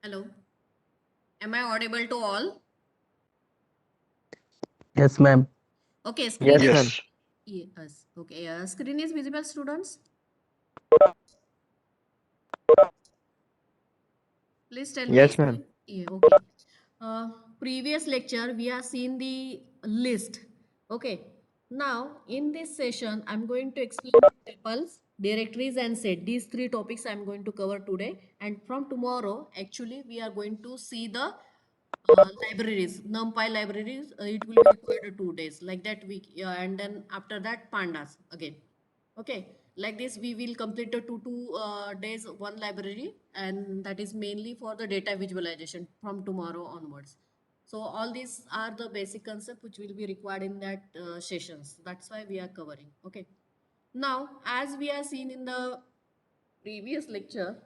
Hello. Am I audible to all? Yes, ma'am. Okay, screen Yes, is ma'am. Yes. yes. Okay, screen is visible, students. Please tell me. Yes, ma'am. Yeah, okay. Uh, Previous lecture we have seen the list. Okay. Now in this session I'm going to explain tuples, directories, and set. These three topics I'm going to cover today. And from tomorrow, actually, we are going to see the libraries, NumPy libraries. It will be required 2 days, like that week, and then after that pandas again. Okay, like this we will complete the two days one library, and that is mainly for the data visualization from tomorrow onwards. So all these are the basic concept which will be required in that sessions. That's why we are covering. Okay. Now, as we are seen in the previous lecture,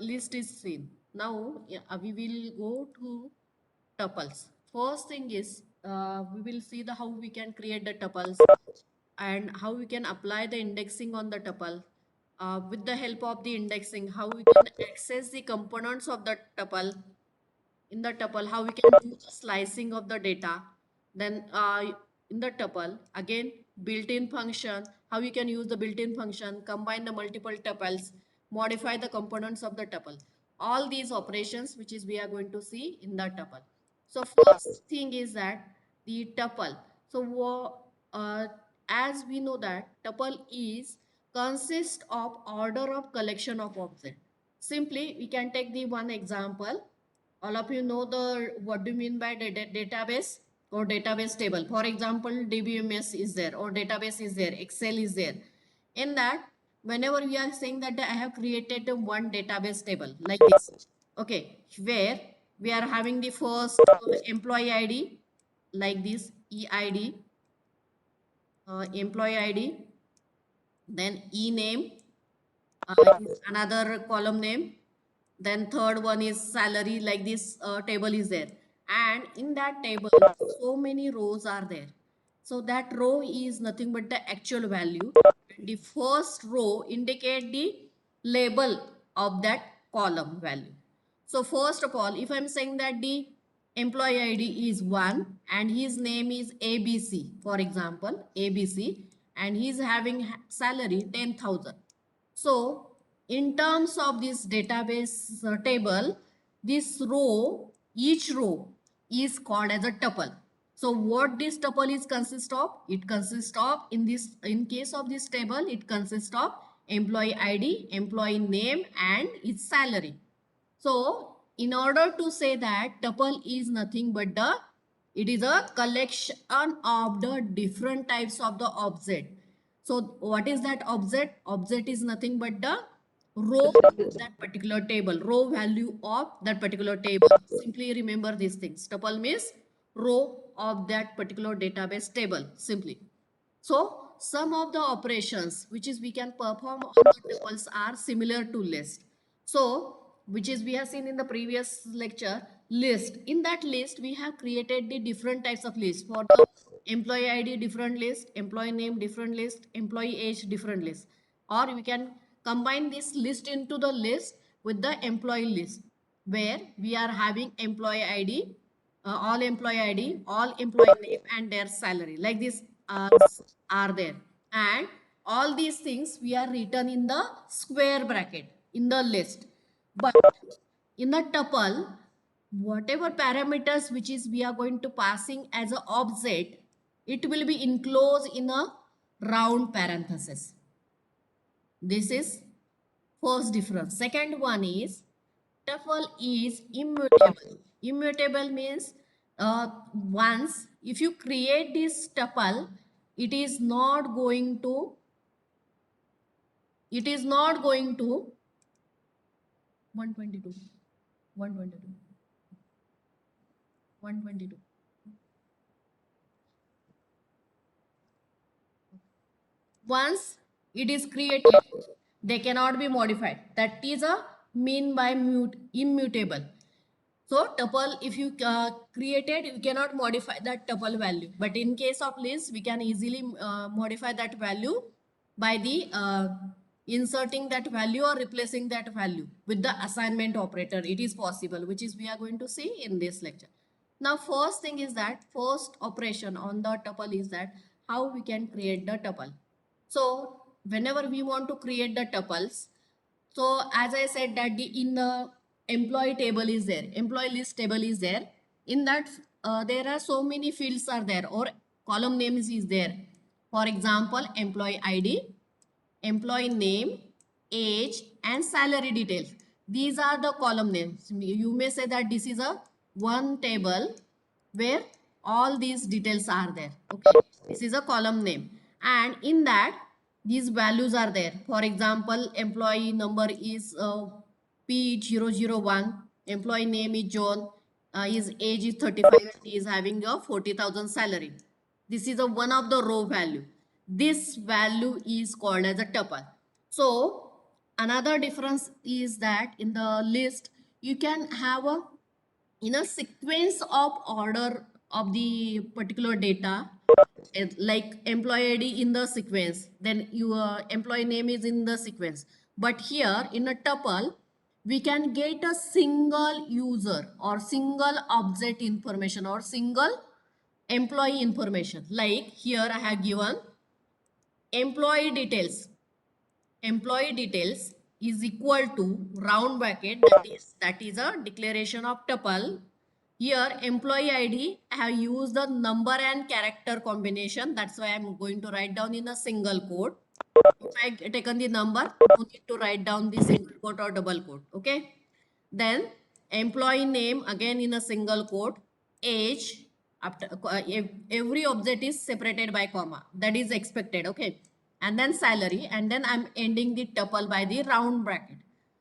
list is seen. Now we will go to tuples. First thing is we will see the how we can create the tuples and how we can apply the indexing on the tuple. With the help of the indexing, how we can access the components of the tuple in the tuple, how we can do the slicing of the data. Then in the tuple, again, built-in function, how you can use the built-in function, combine the multiple tuples, modify the components of the tuple. All these operations, which is we are going to see in the tuple. So first thing is that the tuple. So as we know that tuple is consist of order of collection of object. Simply, we can take the one example. All of you know the what do you mean by database or database table. For example, DBMS is there or database is there, Excel is there. In that, whenever we are saying that I have created one database table like this, okay, where we are having the first employee ID like this, EID, employee ID, then E name, is another column name, then third one is salary, like this table is there, and in that table so many rows are there. So that row is nothing but the actual value, and the first row indicate the label of that column value. So first of all, if I'm saying that the employee ID is 1 and his name is ABC, for example, ABC, and he's having salary 10,000. So in terms of this database table, this row, each row is called as a tuple. So what this tuple is consist of? It consists of, in case of this table, it consists of employee ID, employee name, and its salary. So in order to say that tuple is nothing but it is a collection of the different types of the object. So what is that object? Object is nothing but the row of that particular table, row value of that particular table. Simply remember these things. Tuple means row of that particular database table, simply. So some of the operations which is we can perform on the tuples are similar to list. So which is we have seen in the previous lecture, list. In that list we have created the different types of list. For the employee ID different list, employee name different list, employee age different list. Or we can combine this list into the list with the employee list, where we are having employee ID, all employee ID, all employee name, and their salary. Like this are there. And all these things we are written in the square bracket in the list. But in the tuple, whatever parameters which is we are going to passing as an object, it will be enclosed in a round parenthesis. This is first difference. Second one is tuple is immutable. Immutable means once if you create this tuple, it is not going to it is not going to 122 122 122. Once it is created, they cannot be modified. That is a mean by immutable. So tuple, if you created, you cannot modify that tuple value. But in case of list, we can easily modify that value by the inserting that value or replacing that value with the assignment operator. It is possible, which is we are going to see in this lecture. Now, first thing is that first operation on the tuple is that how we can create the tuple. So whenever we want to create the tuples, so as I said that in the employee table is there, employee list table is there. In that there are so many fields are there or column names is there. For example, employee ID, employee name, age, and salary details. These are the column names. You may say that this is a one table where all these details are there. Okay, this is a column name, and in that these values are there. For example, employee number is P001, employee name is John, his age is 35, he is having a 40,000 salary. This is a one of the row value. This value is called as a tuple. So another difference is that in the list you can have a in a sequence of order of the particular data, like employee ID in the sequence, then your employee name is in the sequence. But here in a tuple, we can get a single user or single object information or single employee information. Like here I have given employee details. Employee details is equal to round bracket, that is a declaration of tuple. Here employee ID I have used the number and character combination. That's why I'm going to write down in a single quote. If I taken the number, no need to write down the single quote or double quote. Okay. Then employee name again in a single quote. Age, after every object is separated by comma. That is expected. Okay. And then salary, and then I'm ending the tuple by the round bracket.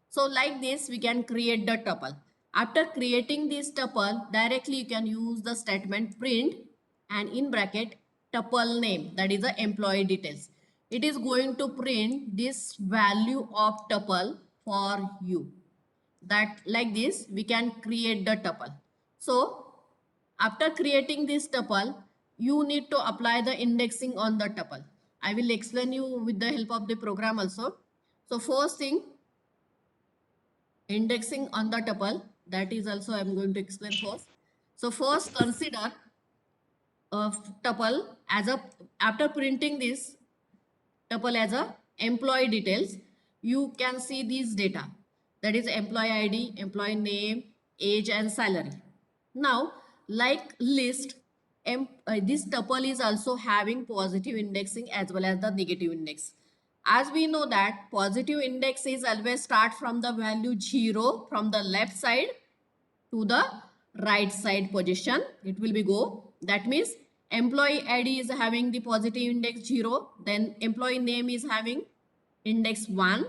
So like this, we can create the tuple. After creating this tuple, directly you can use the statement print and in bracket tuple name, that is the employee details. It is going to print this value of tuple for you. That like this we can create the tuple. So after creating this tuple, you need to apply the indexing on the tuple. I will explain you with the help of the program also. So first thing, indexing on the tuple, that is also I am going to explain first. So first consider a tuple as a, after printing this tuple as a employee details, you can see these data, that is employee ID, employee name, age, and salary. Now like list, this tuple is also having positive indexing as well as the negative index. As we know that positive index is always start from the value 0 from the left side to the right side position. It will be go. That means employee ID is having the positive index 0, then employee name is having index 1,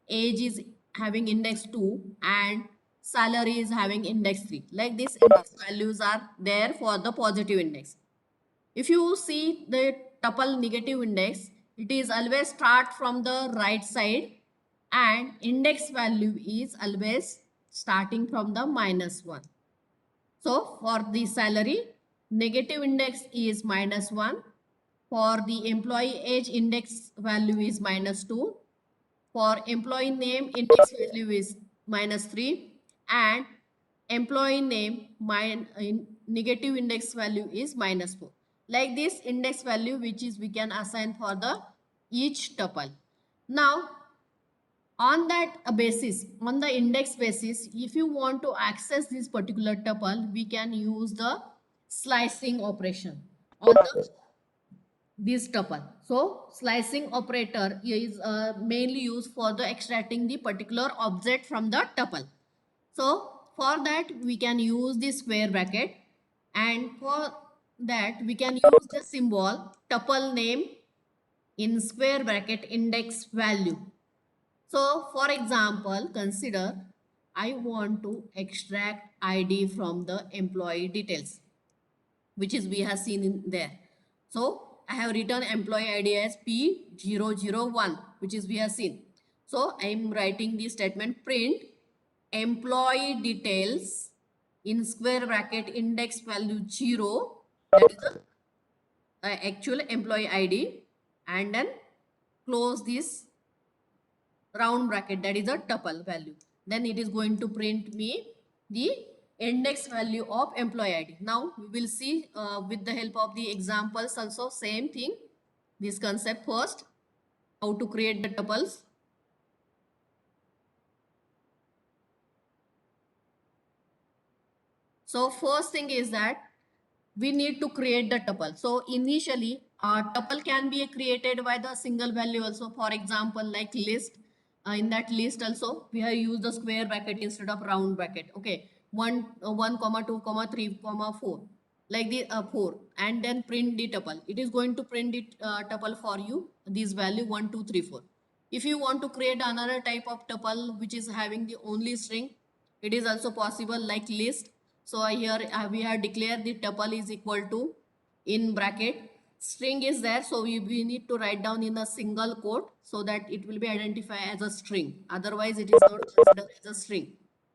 age is having index 2, and salary is having index 3. Like this index values are there for the positive index. If you see the tuple negative index, it is always start from the right side and index value is always starting from the -1. So for the salary, negative index is -1. For the employee age, index value is -2. For employee name, index value is -3. And employee name, negative index value is -4. Like this index value, which is we can assign for the each tuple. Now on that basis, on the index basis, if you want to access this particular tuple, we can use the slicing operation on this tuple. So slicing operator is mainly used for the extracting the particular object from the tuple. So for that we can use the square bracket, and for that we can use the symbol tuple name in square bracket index value. So for example, consider I want to extract ID from the employee details, which is we have seen in there. So I have written employee ID as P001, which is we have seen. So I am writing the statement print employee details in square bracket index value 0, that is the actual employee ID, and then close this round bracket, that is a tuple value. Then it is going to print me the index value of employee ID. Now we will see with the help of the examples also same thing. This concept first, how to create the tuples. So first thing is that we need to create the tuple. So initially, a tuple can be created by the single value also. For example, like list. In that list also, we have used the square bracket instead of round bracket. Okay, 1, comma 2, comma 3, comma 4, like the 4, and then print the tuple. It is going to print the tuple for you. This value 1, 2, 3, 4. If you want to create another type of tuple which is having the only string, it is also possible like list. So here we have declared the tuple is equal to in bracket string is there. So we need to write down in a single quote so that it will be identified as a string. Otherwise it is not considered as a string.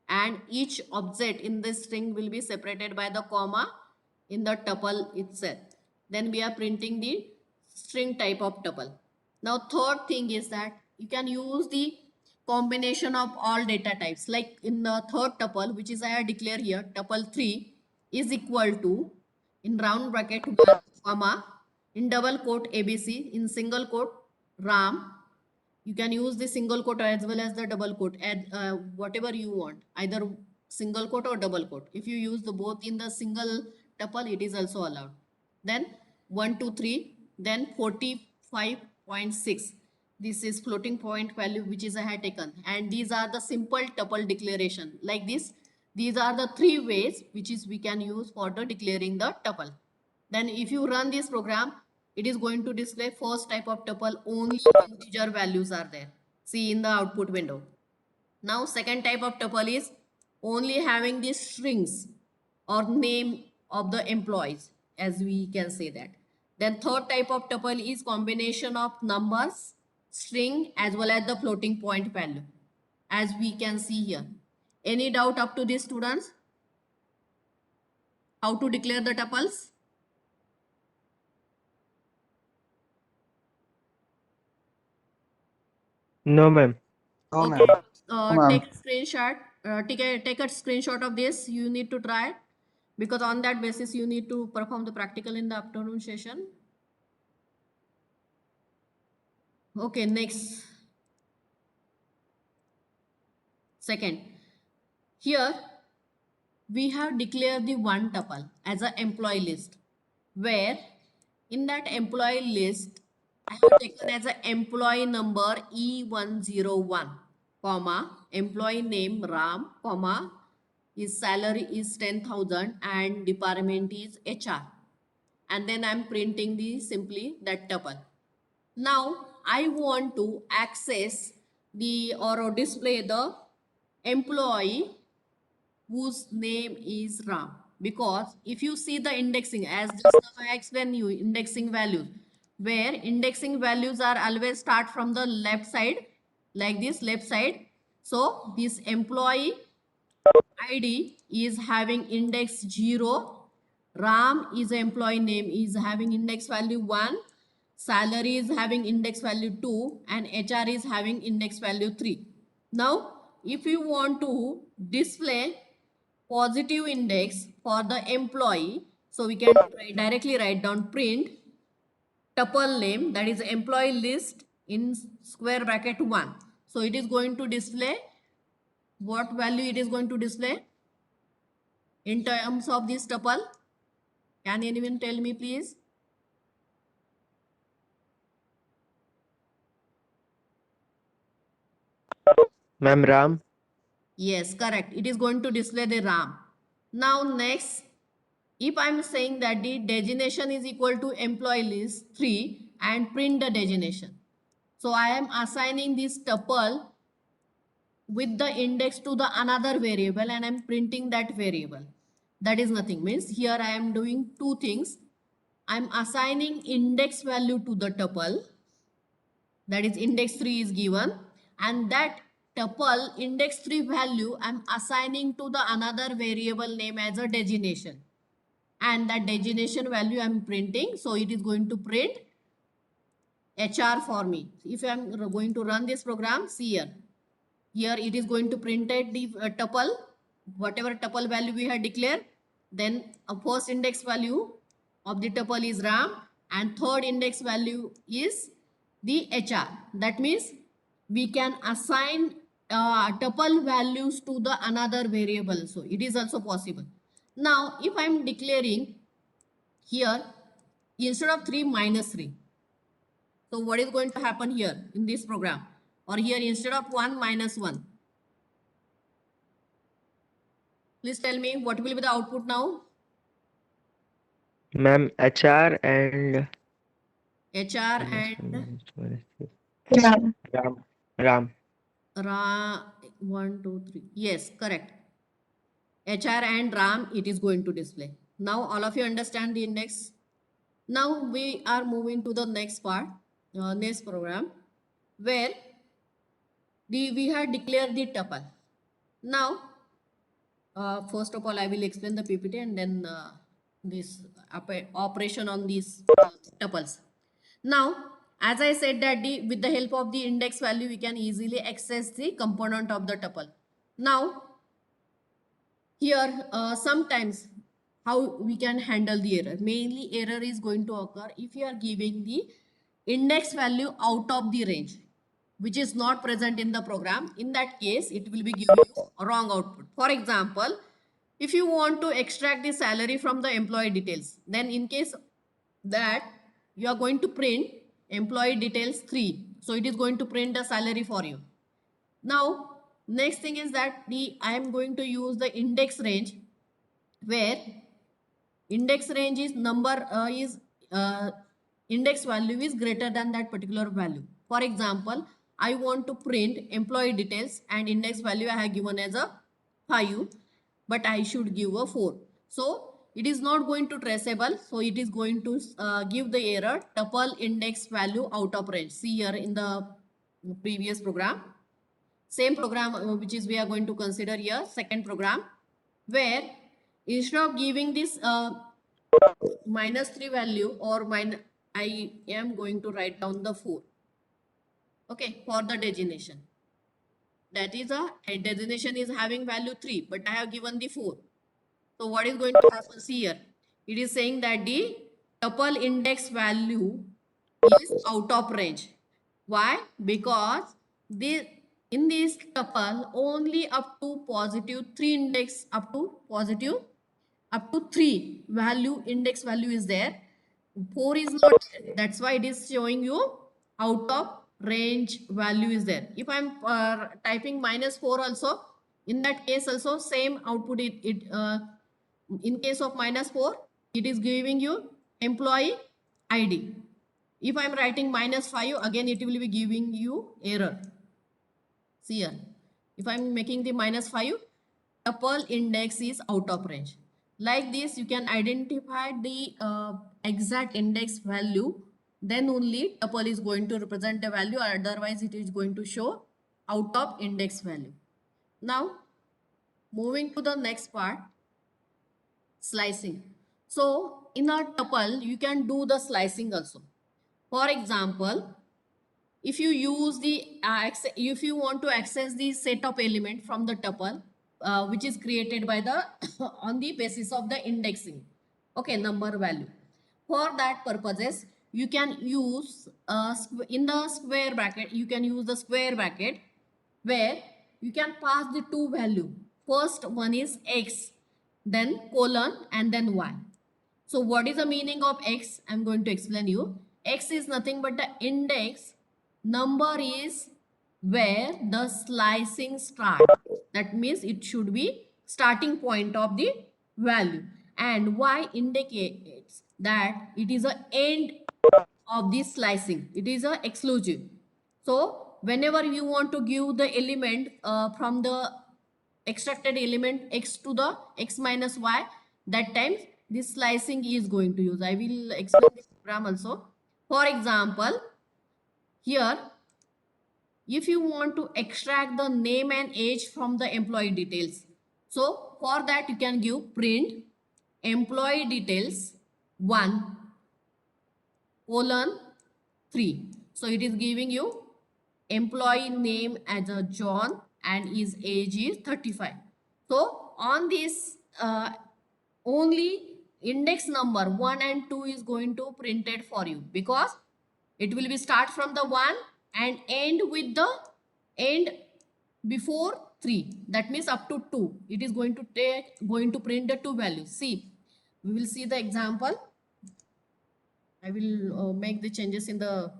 And each object in this string will be separated by the comma in the tuple itself. Then we are printing the string type of tuple. Now third thing is that you can use the combination of all data types. Like in the third tuple, which is I have declared here, tuple 3 is equal to in round bracket 1, comma, in double quote ABC, in single quote Ram. You can use the single quote as well as the double quote, add whatever you want, either single quote or double quote. If you use the both in the single tuple, it is also allowed. Then 1, 2, 3, then 45.6. This is floating point value which is I had taken, and these are the simple tuple declaration like this. These are the three ways which is we can use for the declaring the tuple. Then if you run this program, it is going to display first type of tuple, only integer values are there. See in the output window. Now second type of tuple is only having the strings or name of the employees, as we can say that. Then third type of tuple is combination of numbers, string as well as the floating point value, as we can see here. Any doubt up to this, students? How to declare the tuples? No, ma'am. No, Okay, ma'am. take a screenshot. Take a screenshot of this. You need to try because on that basis you need to perform the practical in the afternoon session. Okay, next. Second, here we have declared the one tuple as an employee list, where in that employee list I have taken as an employee number E101, comma, employee name Ram, comma, his salary is 10,000 and department is HR. And then I'm printing the simply that tuple. Now I want to access the or display the employee whose name is Ram. Because if you see the indexing, as just now I explained you, indexing values, where indexing values are always start from the left side, like this left side. So this employee ID is having index 0. Ram is employee name is having index value 1. Salary is having index value 2 and HR is having index value 3. Now, if you want to display positive index for the employee, so we can directly write down print tuple name, that is employee list in square bracket 1. So it is going to display what value it is going to display in terms of this tuple. Can anyone tell me please? Ma'am, Ram. Yes, correct. It is going to display the RAM. Now next, if I'm saying that the designation is equal to employee list 3 and print the designation. So I am assigning this tuple with the index to the another variable and I'm printing that variable. That is nothing, means here I am doing two things. I'm assigning index value to the tuple, that is index 3 is given, and that tuple index 3 value I'm assigning to the another variable name as a designation, and that designation value I'm printing, so it is going to print HR for me. If I'm going to run this program, see here. Here it is going to print out the tuple, whatever tuple value we had declared. Then a first index value of the tuple is RAM and third index value is the HR. That means we can assign tuple values to the another variable. So it is also possible. Now, if I'm declaring here instead of 3 minus 3. So what is going to happen here in this program? Or here instead of 1 minus 1. Please tell me what will be the output now? Ma'am, HR and HR and Ram. Ram. Ram. Ra 1, 2, 3. Yes, correct. HR and RAM it is going to display. Now all of you understand the index. Now we are moving to the next part, next program, where we have declared the tuple. Now, first of all, I will explain the PPT and then this operation on these tuples. Now, as I said that with the help of the index value, we can easily access the component of the tuple. Now, here sometimes how we can handle the error. Mainly error is going to occur if you are giving the index value out of the range, which is not present in the program. In that case, it will be giving you a wrong output. For example, if you want to extract the salary from the employee details, then in case that you are going to print employee details 3. So it is going to print the salary for you. Now, next thing is that I am going to use the index range, where index range is index value is greater than that particular value. For example, I want to print employee details and index value I have given as a 5, but I should give a 4. So it is not going to traceable. So it is going to give the error tuple index value out of range. See here in the previous program. Same program which is we are going to consider here, second program, where instead of giving this minus 3 value or minus, I am going to write down the 4. Okay, for the designation. That is a designation is having value 3, but I have given the 4. So what is going to happen? See here. It is saying that the tuple index value is out of range. Why? Because in this tuple only up to positive 3 index up to 3 value index value is there. 4 is not there. That's why it is showing you out of range value is there. If I'm typing minus 4 also, in that case also same output in case of minus 4, it is giving you employee ID. If I'm writing minus 5, again it will be giving you error. See here. If I'm making the minus 5, tuple index is out of range. Like this, you can identify the exact index value. Then only tuple is going to represent the value. Otherwise, it is going to show out of index value. Now, moving to the next part, slicing. So, in a tuple, you can do the slicing also. For example, if you use the if you want to access the set of element from the tuple which is created by the on the basis of the indexing, okay, number value, for that purposes you can use in the square bracket, you can use the square bracket where you can pass the two value. First one is x, then colon, and then y. So what is the meaning of x? I'm going to explain you. X is nothing but the index. Number is where the slicing start. That means it should be starting point of the value. And y indicates that it is a end of the slicing. It is a exclusive. So whenever you want to give the element from the extracted element x to the x minus y, that time this slicing is going to use. I will explain this program also. For example, here if you want to extract the name and age from the employee details, so for that you can give print employee details 1 colon 3. So it is giving you employee name as a John and his age is 35. So on this only index number 1 and 2 is going to printed for you, because it will be start from the 1 and end with the end before 3. That means up to 2. It is going to print the two values. See, we will see the example. I will make the changes in the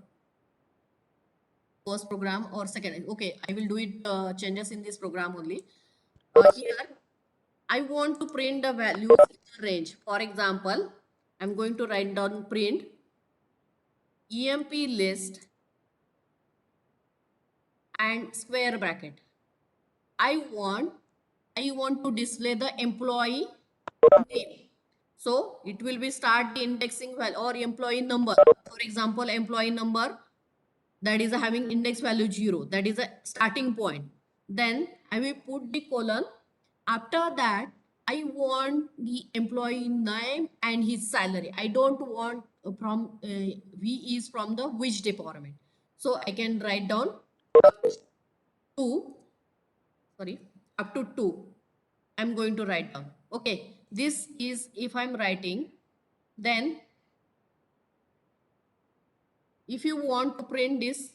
first program or second. Okay, I will do it changes in this program only. Here, I want to print the values in the range. For example, I'm going to write down print EMP list and square bracket. I want to display the employee name. So it will be start the indexing value or employee number. For example, employee number that is having index value 0. That is a starting point. Then I will put the colon. After that, I want the employee name and his salary. I don't want from he is from the which department. So I can write down 2, sorry, up to 2. I'm going to write down. Okay, this is if I'm writing, then if you want to print this,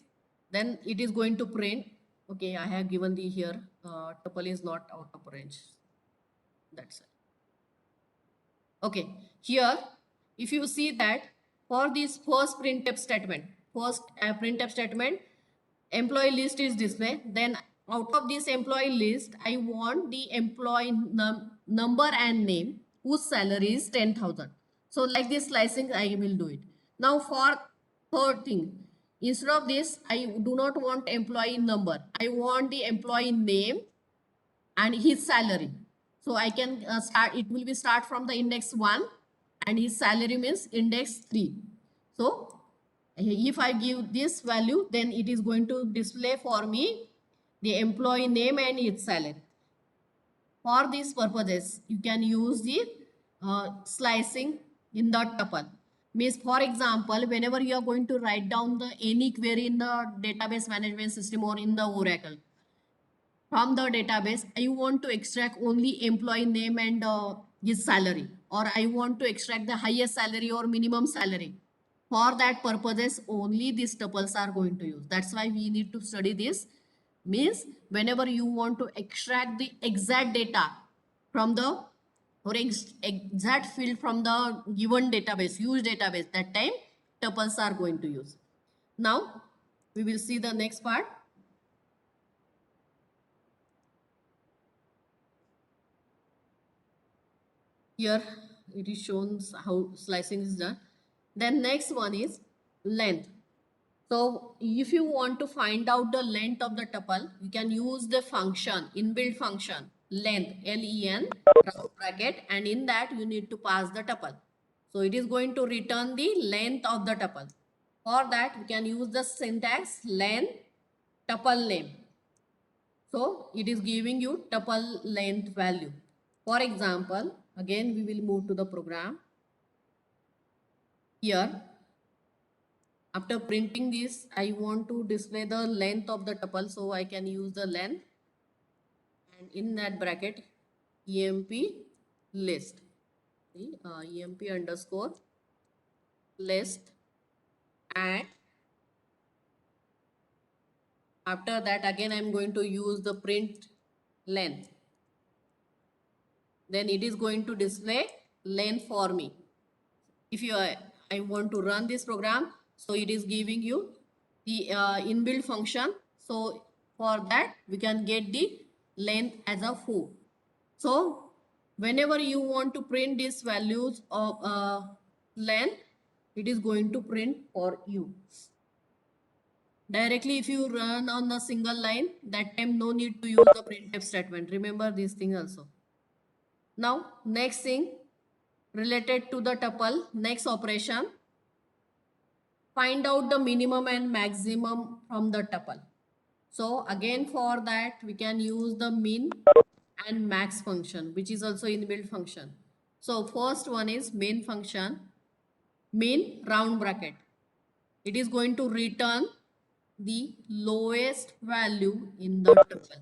then it is going to print. Okay, I have given the here tuple is not out of range. That's it. Okay, here if you see that for this first printf statement, employee list is displayed. Then out of this employee list, I want the employee number and name whose salary is 10,000. So like this slicing, I will do it. Now for third thing, instead of this, I do not want employee number. I want the employee name and his salary. So I can start, it will be start from the index 1 and his salary means index 3. So if I give this value, then it is going to display for me the employee name and its salary. For these purposes, you can use the slicing in the tuple. Means, for example, whenever you are going to write down the any query in the database management system or in the Oracle, from the database, I want to extract only employee name and his salary, or I want to extract the highest salary or minimum salary. For that purposes, only these tuples are going to use. That's why we need to study this. Means whenever you want to extract the exact data from the or exact field from the given database, huge database, that time tuples are going to use. Now we will see the next part. Here it is shown how slicing is done. Then next one is length. So if you want to find out the length of the tuple, you can use the function, inbuilt function, length, L-E-N, round bracket, and in that you need to pass the tuple. So it is going to return the length of the tuple. For that, you can use the syntax length tuple name. So it is giving you tuple length value. For example, again we will move to the program. Here, after printing this, I want to display the length of the tuple, so I can use the length, and in that bracket emp list. See, emp underscore list, and after that again I'm going to use the print length. Then it is going to display length for me. If you I want to run this program, so it is giving you the inbuilt function. So for that we can get the length as a 4. So whenever you want to print these values of length, it is going to print for you. Directly if you run on the single line, that time no need to use the printf statement. Remember this thing also. Now next thing related to the tuple, next operation, find out the minimum and maximum from the tuple. So again for that we can use the min and max function, which is also inbuilt function. So first one is main function, min round bracket. it is going to return the lowest value in the tuple,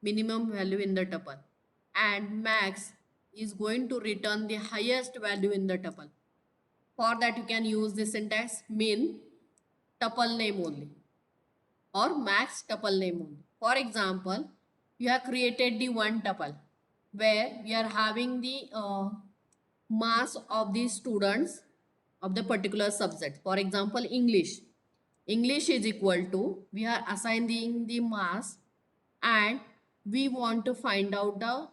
minimum value in the tuple, and max is going to return the highest value in the tuple. For that, you can use the syntax min tuple name only or max tuple name only. For example, you have created the one tuple where we are having the mass of the students of the particular subject. For example, English. English is equal to, we are assigning the mass and we want to find out the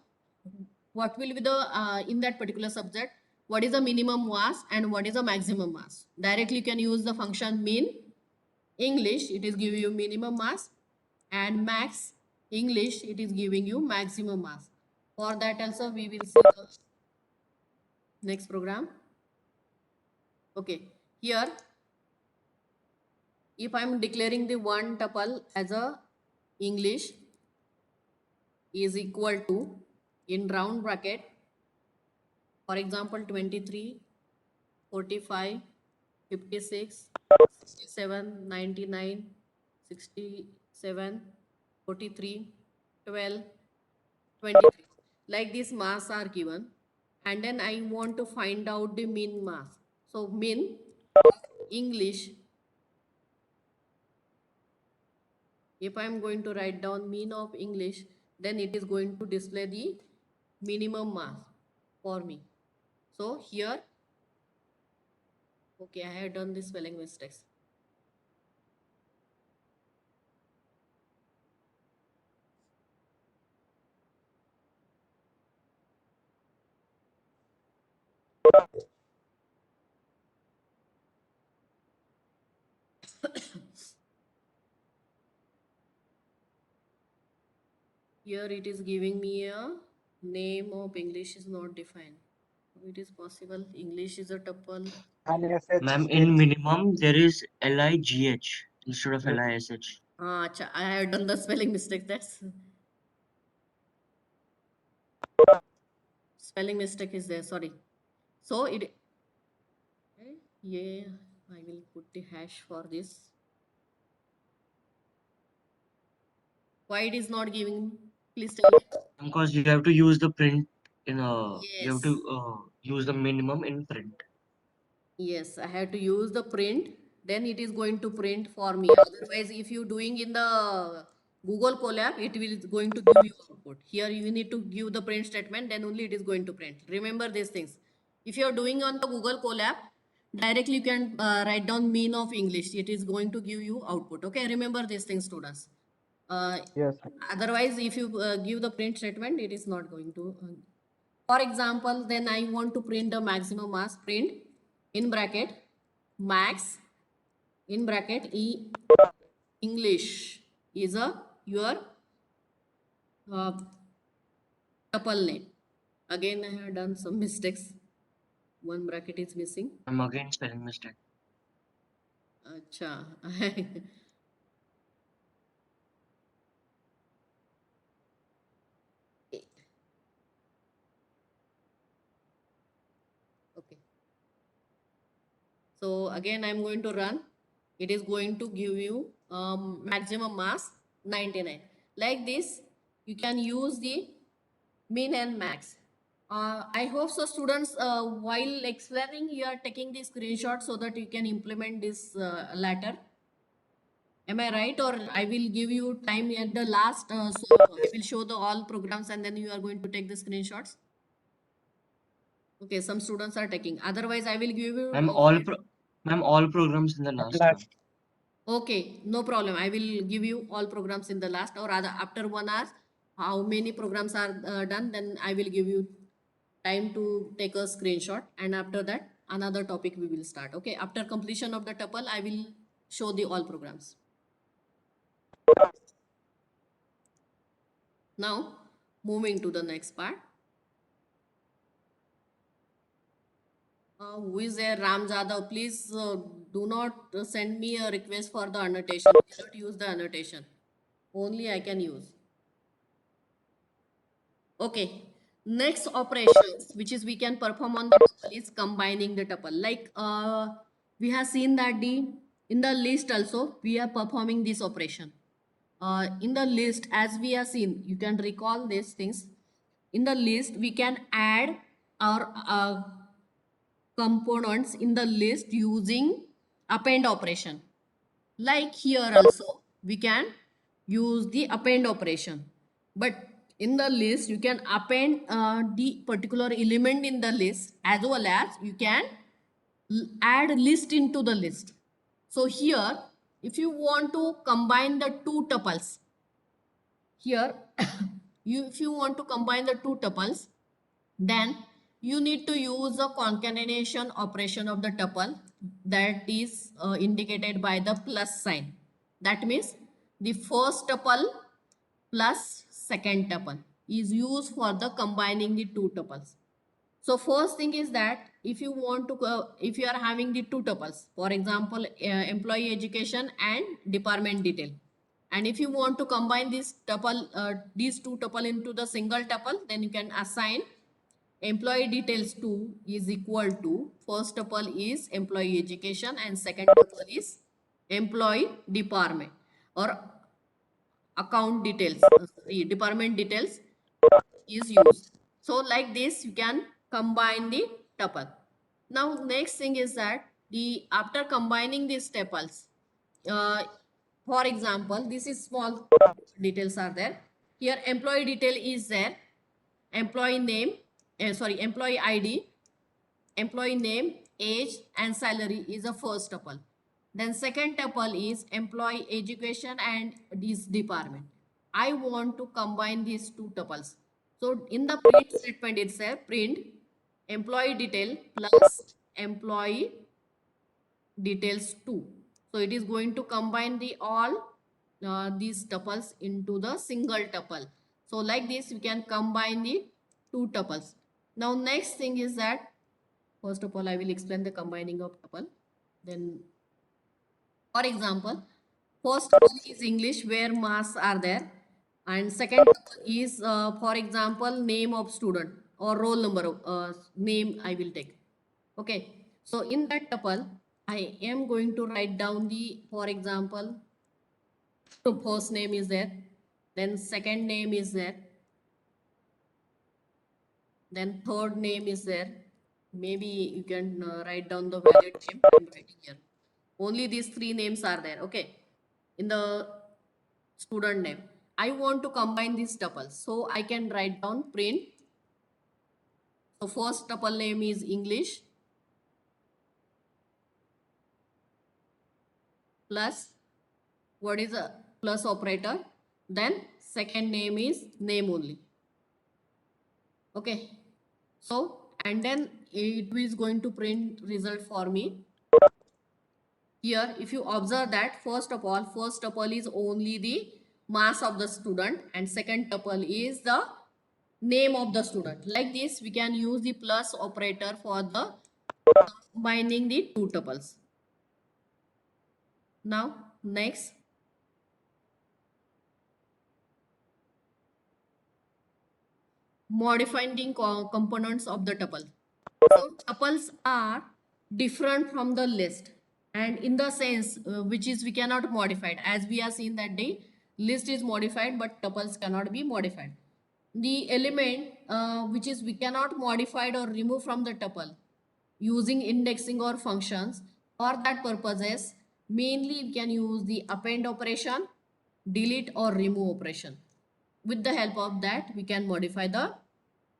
what will be the in that particular subject, what is the minimum mass and what is the maximum mass. Directly you can use the function min English, it is giving you minimum mass, and max English, it is giving you maximum mass. For that also we will see the next program. Okay, here if I am declaring the one tuple as a English is equal to, in round bracket, for example 23, 45, 56, 67, 99, 67, 43, 12, 23. Like this mass are given, and then I want to find out the mean mass. So min English, if I am going to write down mean of English, then it is going to display the minimum mass for me. So here, okay, I have done the spelling mistakes. Here it is giving me a name of English is not defined. How it is possible? English is a tuple. Ma'am, in minimum there is LIGH instead of LISH. Acha, I have done the spelling mistake. That's spelling mistake is there. Sorry. So it, yeah, I will put the hash for this. Why it is not giving? Please tell me. Because you have to use the print in you have Yes. to use the minimum in print. Yes, I have to use the print, then it is going to print for me. Otherwise, if you doing in the Google Colab, it will going to give you output. Here you need to give the print statement, then only it is going to print. Remember these things. If you are doing on the Google Colab, directly you can write down mean of English. It is going to give you output. Okay, remember these things, students. Uh, Otherwise, if you give the print statement, it is not going to. For example, then I want to print the maximum mass. Print in bracket max in bracket English is a your uh, tuple name. Again, I have done some mistakes. One bracket is missing. I'm again spelling mistake. Acha. Okay. So again, I'm going to run. It is going to give you maximum mass 99. Like this, you can use the min and max. I hope so, students. While explaining, you are taking the screenshot so that you can implement this latter. Am I right? Or I will give you time at the last. So I will show the all programs and then you are going to take the screenshots. Okay, some students are taking. Otherwise, I will give you. Ma'am, all programs in the last one. Okay, no problem. I will give you all programs in the last or rather after 1 hour. How many programs are done? Then I will give you time to take a screenshot, and after that another topic we will start. Okay, after completion of the tuple, I will show the all programs. Now, moving to the next part. Who is there? Ram Jadhav, please do not send me a request for the annotation. I cannot use the annotation. Only I can use. Okay. Next operations, which is we can perform on the tuple, is combining the tuple. Like we have seen that the in the list also we are performing this operation. In the list, as we have seen, you can recall these things. In the list, we can add our components in the list using append operation. Like here also, we can use the append operation. But in the list, you can append the particular element in the list, as well as you can add list into the list. So here, if you want to combine the two tuples, here if you want to combine the two tuples, then you need to use a concatenation operation of the tuple, that is indicated by the plus sign. That means the first tuple plus second tuple is used for the combining the two tuples. So first thing is that if you want to if you are having the two tuples, for example, employee education and department detail, and if you want to combine this tuple, these two tuple into the single tuple, then you can assign employee details 2 is equal to first tuple is employee education and second tuple is employee department or account details, department details is used. So like this, you can combine the tuple. Now, next thing is that the after combining these tuples, uh, for example, this is small details are there. Here, employee detail is there. Employee name, employee ID, employee name, age, and salary is a first tuple. Then second tuple is employee education and this department. I want to combine these two tuples. So in the print statement itself, print employee detail plus employee details 2. So it is going to combine the all these tuples into the single tuple. So like this, we can combine the two tuples. Now next thing is that, first of all, I will explain the combining of tuple. Then, for example, first tuple is English where marks are there, and second tuple is, for example, name of student or roll number of name I will take. Okay, so in that tuple, I am going to write down the, for example, so first name is there, then second name is there, then third name is there. Maybe you can write down the valid name. I'm writing here. Only these three names are there. Okay, in the student name. I want to combine these tuples, so I can write down print. So first tuple name is English plus, what is a plus operator? Then second name is name only. Okay, so and then it is going to print result for me. Here, if you observe that, first tuple is only the mass of the student and second tuple is the name of the student. Like this, we can use the plus operator for the combining the two tuples. Now, next, modifying the components of the tuple. So tuples are different from the list, and in the sense which is we cannot modify it, as we have seen that the list is modified but tuples cannot be modified. The element which is we cannot modify or remove from the tuple using indexing or functions, for that purposes mainly we can use the append operation, delete or remove operation. With the help of that, we can modify the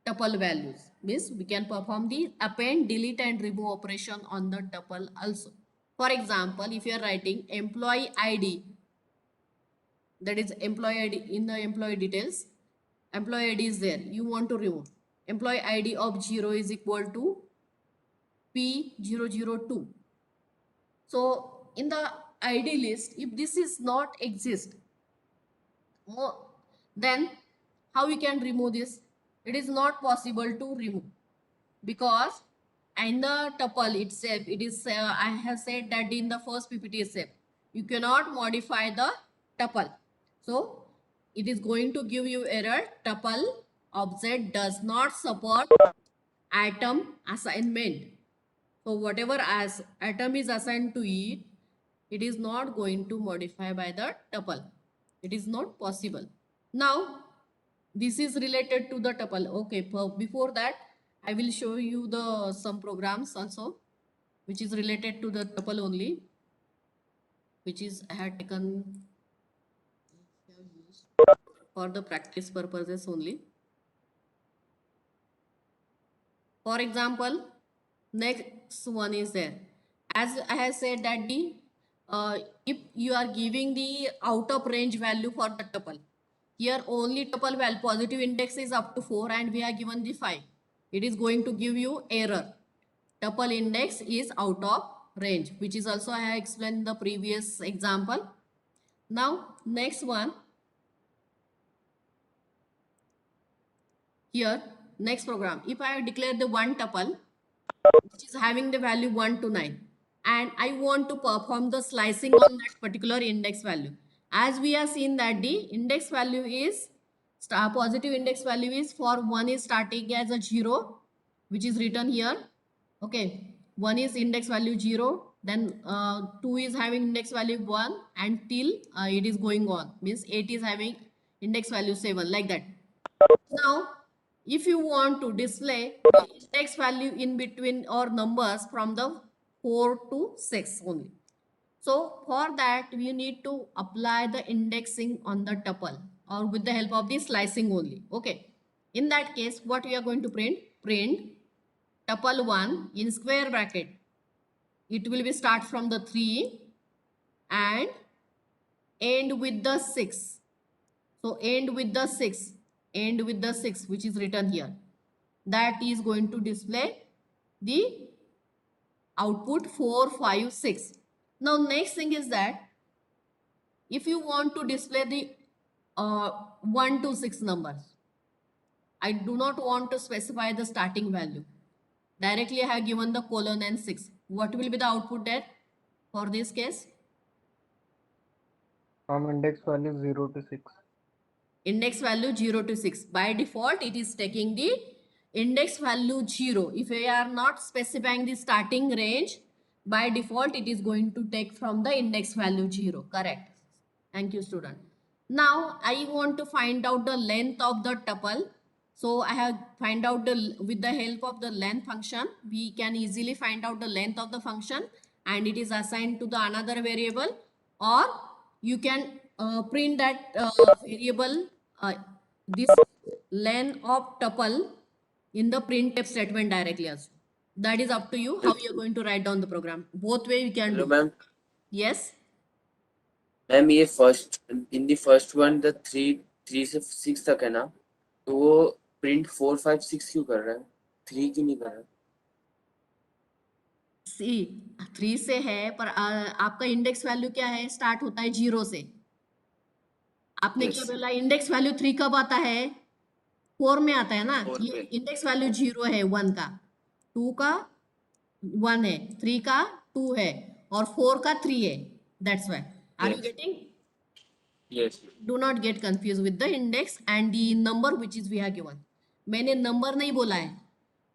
tuple values. Means we can perform the append, delete and remove operation on the tuple also. For example, if you are writing employee ID, that is employee ID in the employee details, employee ID is there, you want to remove. Employee ID of 0 is equal to P002. So in the ID list, if this is not exist, then how we can remove this? It is not possible to remove, because in the tuple itself, it is I have said that in the first PPT itself, you cannot modify the tuple. So it is going to give you error, tuple object does not support atom assignment. So whatever as atom is assigned to it, it is not going to modify by the tuple. It is not possible. Now, this is related to the tuple. Okay, before that, I will show you the some programs also, which is related to the tuple only, which is I had taken for the practice purposes only. For example, next one is there. As I have said that if you are giving the out of range value for the tuple, here only tuple value positive index is up to 4 and we are given the 5. It is going to give you error. Tuple index is out of range, which is also I have explained in the previous example. Now, next one. Here, next program. If I declare the one tuple, which is having the value 1 to 9, and I want to perform the slicing on that particular index value. As we have seen that the index value is positive index value is for 1 is starting as a 0, which is written here. Okay, 1 is index value 0, then 2 is having index value 1 and till it is going on, means 8 is having index value 7, like that. Now, if you want to display the index value in between or numbers from the 4 to 6 only. So for that, we need to apply the indexing on the tuple or with the help of the slicing only. Okay. In that case, what we are going to print? Print tuple 1 in square bracket. It will be start from the 3 and end with the 6. So end with the 6, end with the 6, which is written here. That is going to display the output 4, 5, 6. Now next thing is that if you want to display the 1 to 6 numbers, I do not want to specify the starting value. Directly I have given the colon and 6. What will be the output there for this case? From index value 0 to 6. Index value 0 to 6. By default, it is taking the index value 0. If we are not specifying the starting range, by default, it is going to take from the index value 0. Correct. Thank you, student. Now, I want to find out the length of the tuple. So, I have find out with the help of the length function, we can easily find out the length of the function and it is assigned to the another variable, or you can print that variable, this length of tuple in the printf statement directly also. That is up to you how you are going to write down the program. Both way you can hello do. Ma'am Yes. Ma'am ये first in the first one the 3 से 6 तक है ना, तो वो print 4 5 6 क्यों कर रहा है, 3 क्यों नहीं कर रहा है? सी 3 से है पर आपका इंडेक्स वैल्यू क्या है? स्टार्ट होता है 0 से. आपने Yes. क्या बोला? इंडेक्स वैल्यू 3 कब आता है? 4 में आता है ना. 4 ये में. इंडेक्स वैल्यू 0 है, 1 का, 2 का 1 है, 3 का 2 है और 4 का 3 है. That's why. Are you Yes. Getting? Yes. Do not get confused with the index and the number which is we have given. मैंने नंबर नहीं बोला है,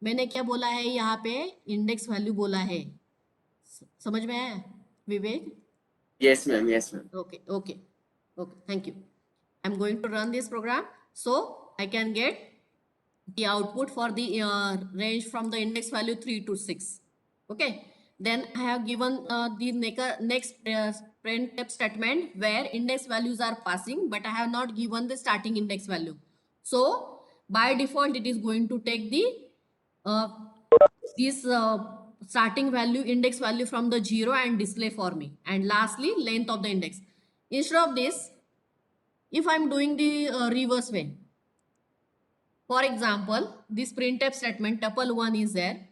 मैंने क्या बोला है यहाँ पे? इंडेक्स वैल्यू बोला है. समझ में आया विवेक? Yes ma'am, yes ma'am. Okay, okay, okay, thank you. I'm going to run this program so I can get the output for the range from the index value 3 to 6. Okay, then I have given the next printf statement where index values are passing, but I have not given the starting index value. So by default it is going to take the this starting value, index value from the 0 and display for me, and lastly length of the index. Instead of this, if I'm doing the reverse way, for example, this printf statement tuple 1 is there.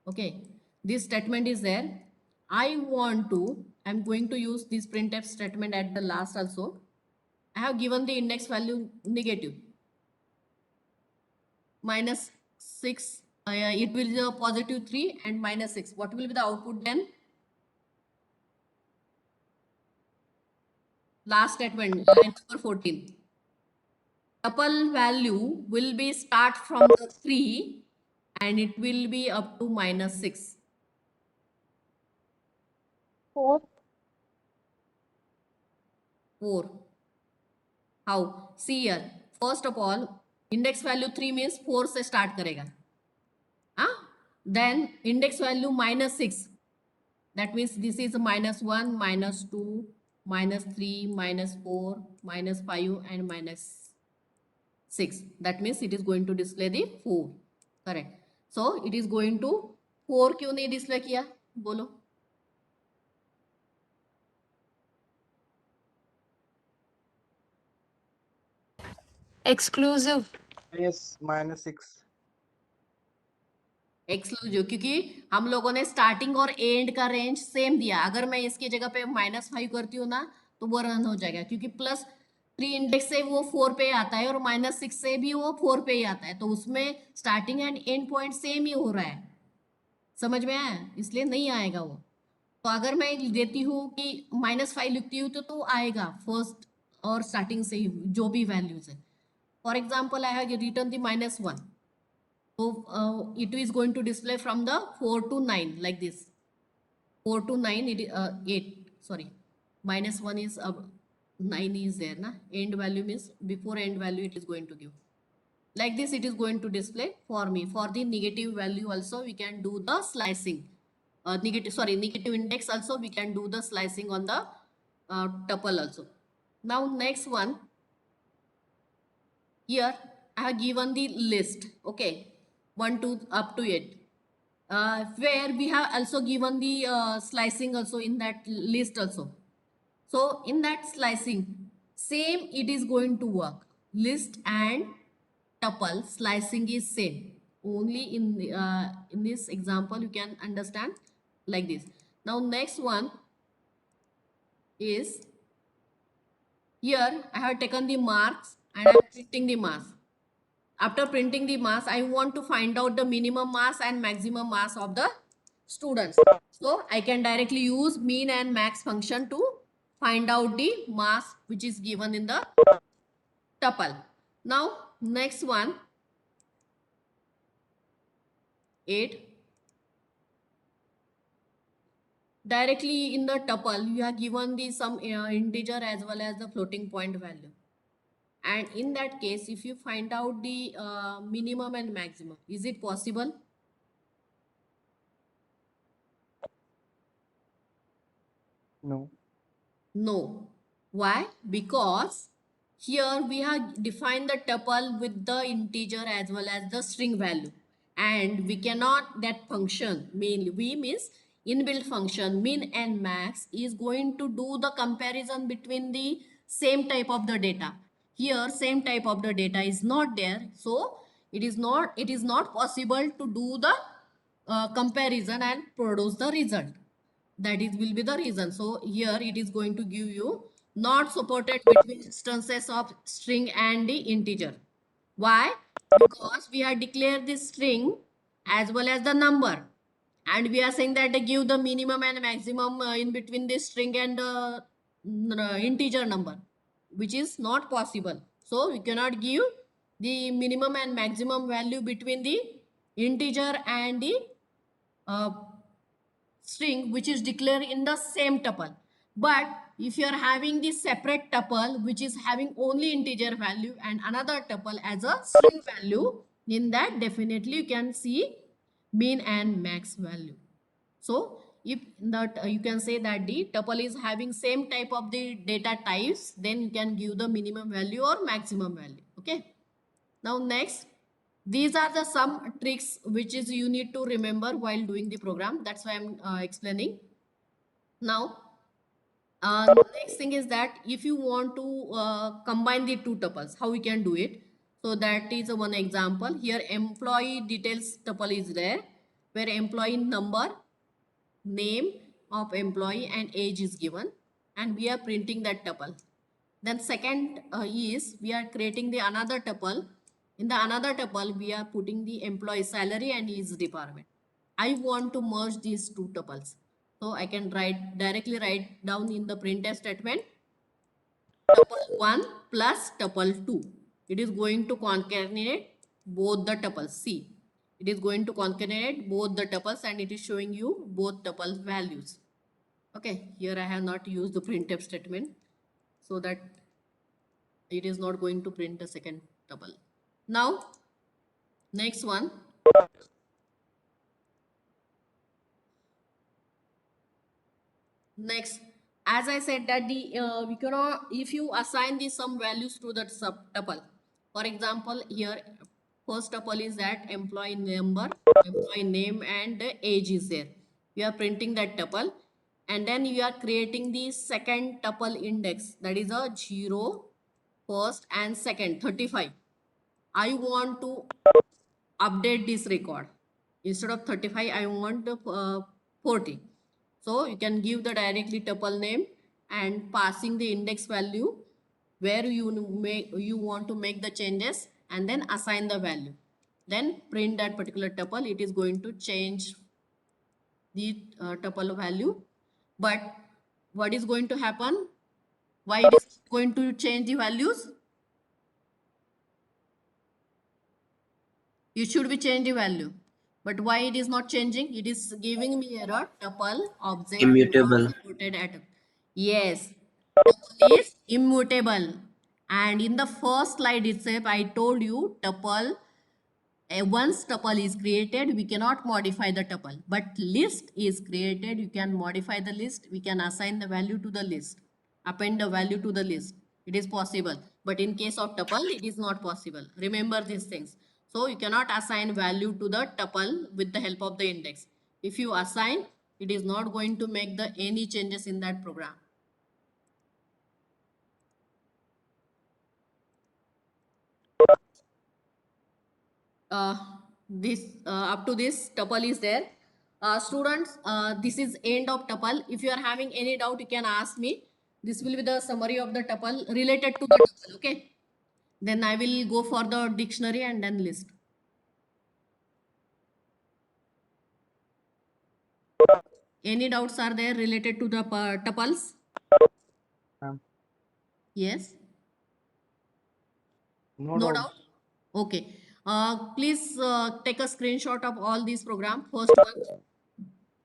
Okay, this statement is there. I'm going to use this printf statement at the last also. I have given the index value negative minus 6. It will be a positive 3 and minus 6. What will be the output then? Last statement, line number 14. Tuple value will be start from the 3 and it will be up to minus 6. 4. 4. How? See here. First of all, index value 3 means 4 से start करेगा. Then index value -6. That means this is -1, -2, -3, -4, -5 and -6. That means it is going to display the 4. Correct. So it is going to 4 क्यों नहीं display किया? बोलो. Exclusive. Yes, -6. Exclusive, क्योंकि हम लोगों ने स्टार्टिंग और एंड का रेंज सेम दिया. अगर मैं इसकी जगह पे -5 करती हूँ ना तो वो रन हो जाएगा, क्योंकि +3 इंडेक्स से वो 4 पे आता है और -6 से भी वो 4 पे ही आता है. तो उसमें starting and end point same ही हो रहा है. समझ में आया? इसलिए नहीं आएगा वो. तो अगर मैं देती हूँ कि -5 लिखती हूँ तो आएगा फर्स्ट और स्टार्टिंग से ही जो भी वैल्यूज है. For example I have return the -1. So it is going to display from the 4 to 9 like this. 4 to 9, 8. Sorry, -1 is 9 is there na. End value means before end value it is going to give. Like this it is going to display for me. For the negative value also we can do the slicing. Negative index also we can do the slicing on the tuple also. Now next one. Here I have given the list. Okay. 1 to up to 8, where we have also given the slicing also in that list also. So in that slicing same it is going to work. List and tuple slicing is same. Only in this example you can understand like this. Now next one is, here I have taken the marks and I am printing the marks. After printing the mass, I want to find out the minimum mass and maximum mass of the students. So I can directly use mean and max function to find out the mass which is given in the tuple. Now next one, 8. Directly in the tuple you have given the some integer as well as the floating point value. And in that case, if you find out the minimum and maximum, is it possible? No. No. Why? Because here we have defined the tuple with the integer as well as the string value. And we cannot, that function, mainly we means inbuilt function min and max is going to do the comparison between the same type of the data. Here same type of the data is not there, so it is not possible to do the comparison and produce the result. That is will be the reason. So here it is going to give you not supported between instances of string and the integer. Why? Because we have declared this string as well as the number, and we are saying that they give the minimum and maximum in between this string and integer number, which is not possible. So we cannot give the minimum and maximum value between the integer and the string which is declared in the same tuple. But if you are having the separate tuple which is having only integer value and another tuple as a string value, in that definitely you can see mean and max value. So if that you can say that the tuple is having same type of the data types, then you can give the minimum value or maximum value. Okay. Now next, these are the some tricks which is you need to remember while doing the program. That's why I'm explaining. Now, the next thing is that if you want to combine the two tuples, how we can do it? So that is one example. Here employee details tuple is there, where employee number, name of employee and age is given, and we are printing that tuple. Then second is we are creating the another tuple. In the another tuple, we are putting the employee salary and his department. I want to merge these two tuples. So I can directly write down in the printf statement tuple 1 plus tuple 2. It is going to concatenate both the tuples. See, it is going to concatenate both the tuples and it is showing you both tuples values. Okay, here I have not used the printf statement. so that it is not going to print the second tuple. Now, next one. Next, as I said that we cannot, if you assign some values to that sub tuple. For example, here first tuple is that employee number, employee name, and the age is there. You are printing that tuple, and then you are creating the second tuple index, that is a 0, first, and second 35. I want to update this record. Instead of 35, I want the 40. So you can give the directly tuple name and passing the index value where you want to make the changes, and then assign the value. Then print that particular tuple. It is going to change the tuple value. But what is going to happen? Why it is going to change the values? It should be change the value. But why it is not changing? It is giving me error tuple object Immutable. imported at. Yes, tuple is immutable. And in the first slide itself, I told you tuple. Once tuple is created, we cannot modify the tuple. But list is created, you can modify the list. We can assign the value to the list, append the value to the list. It is possible. But in case of tuple, it is not possible. Remember these things. So you cannot assign value to the tuple with the help of the index. If you assign, it is not going to make the any changes in that program. uh, this up to this tuple is there. Students, this is end of tuple. If you are having any doubt, you can ask me. This will be the summary of the tuple related to the tuple. Okay, then I will go for the dictionary and then list. Any doubts are there related to the tuples? Yes, No no doubt. doubt. Okay, please take a screenshot of all these program. First one,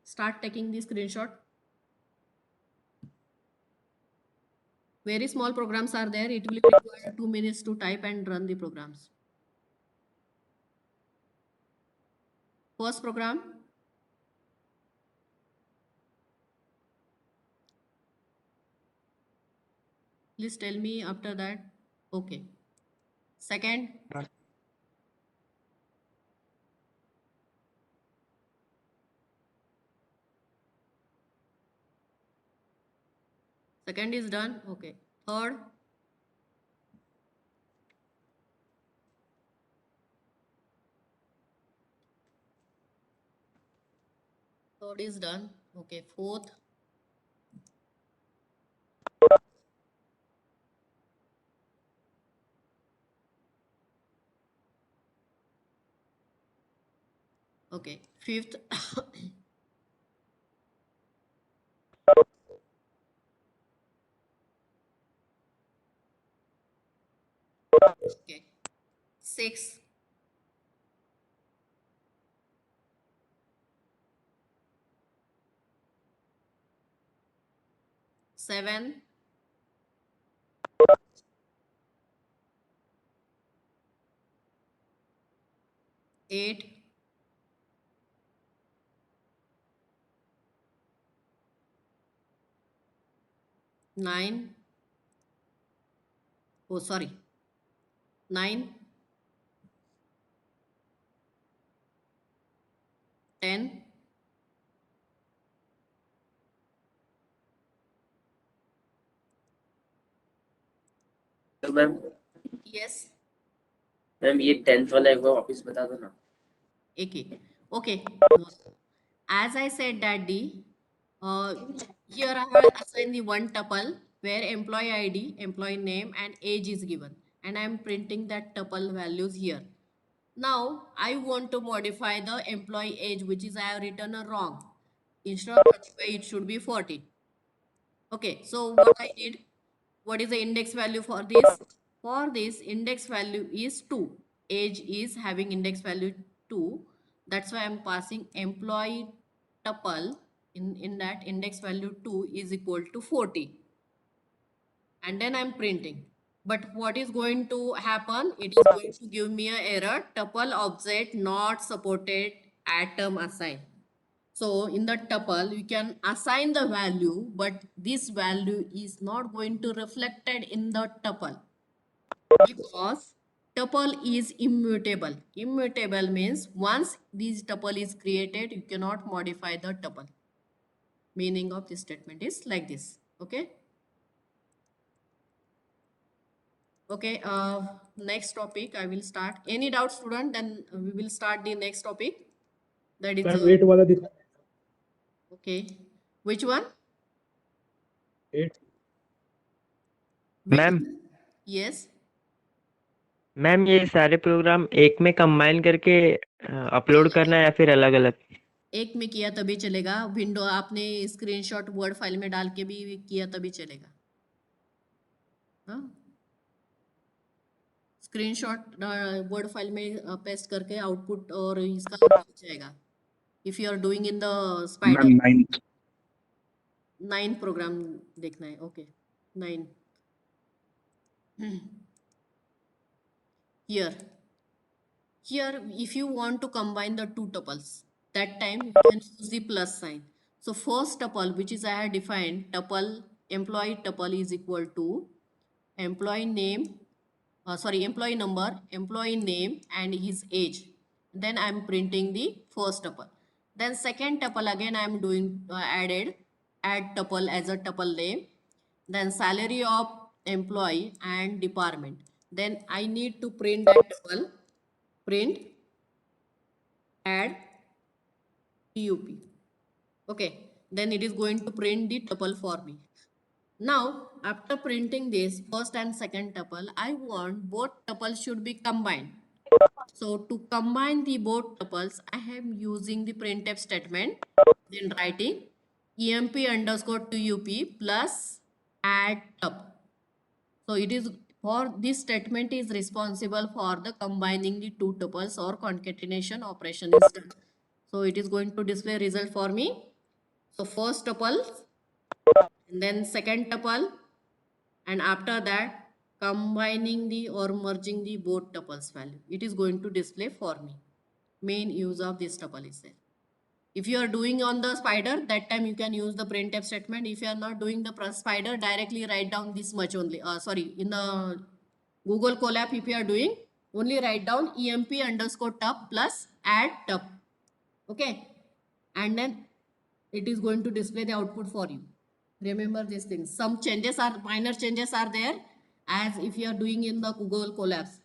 start taking the screenshot. Very small programs are there. It will require 2 minutes to type and run the programs. First program. Please tell me after that. Okay. Second. Done. Second is done. Okay. Third. Third is done. Okay. Fourth. Okay. Fifth. Okay. Six. Seven. Eight. Nine. Oh, sorry. Nine. 10. तो ma'am Yes. Ma'am ये 10th वाला एक बार वापस बता दो ना. Okay. Okay. As I said that uh, here I have assigned the one tuple where employee ID, employee name, and age is given, and I am printing that tuple values here. Now I want to modify the employee age, which is I have written a wrong. Instead of 35, it should be 40. Okay, so what I did, what is the index value for this? For this, index value is 2. Age is having index value 2. That's why I'm passing employee tuple in that index value 2 is equal to 40. and then I'm printing. But what is going to happen? It is going to give me an error, tuple object not supported, atom assign. So in the tuple, you can assign the value, but this value is not going to reflected in the tuple because tuple is immutable. Immutable means once this tuple is created, you cannot modify the tuple. Meaning of this statement is like this. Okay. Okay, next topic I will start. Any doubt, student? Then we will start the next topic. That is ma'am 8 वाला दिखा okay. Which one? 8 Which ma'am one? Yes. Ma'am ये सारे programme एक में combine करके upload करना है या फिर अलग अलग? एक में किया तभी चलेगा. विंडो आपने स्क्रीनशॉट वर्ड फाइल में डाल के भी किया तभी चलेगा. हाँ. स्क्रीनशॉट वर्ड फाइल में पेस्ट करके आउटपुट और इसका हो जाएगा. If you are doing in the Spyder 9 program देखना है. Okay 9 here if you want to combine the two tuples, that time you can use the plus sign. So first tuple which is I have defined, tuple employee tuple is equal to employee name, employee number, employee name and his age. Then I am printing the first tuple. Then second tuple again I am doing add tuple as a tuple name. Then salary of employee and department. Then I need to print that tuple. Print add tup. Okay, then it is going to print the tuple for me. Now after printing this first and second tuple, I want both tuples should be combined. So to combine the both tuples, I am using the printf statement, then writing emp underscore tup plus add tup. So it is for this statement is responsible for the combining the two tuples or concatenation operation is done. So it is going to display result for me. So first tuple and then second tuple, and after that combining the or merging the both tuples value. It is going to display for me. Main use of this tuple is there. If you are doing on the spider, that time you can use the printf statement. If you are not doing the spider, directly write down this much only. In the Google Colab, if you are doing, only write down emp underscore tup plus add tup. Okay. And then it is going to display the output for you. Remember these things. Some changes are, minor changes are there as if you are doing in the Google Colabs.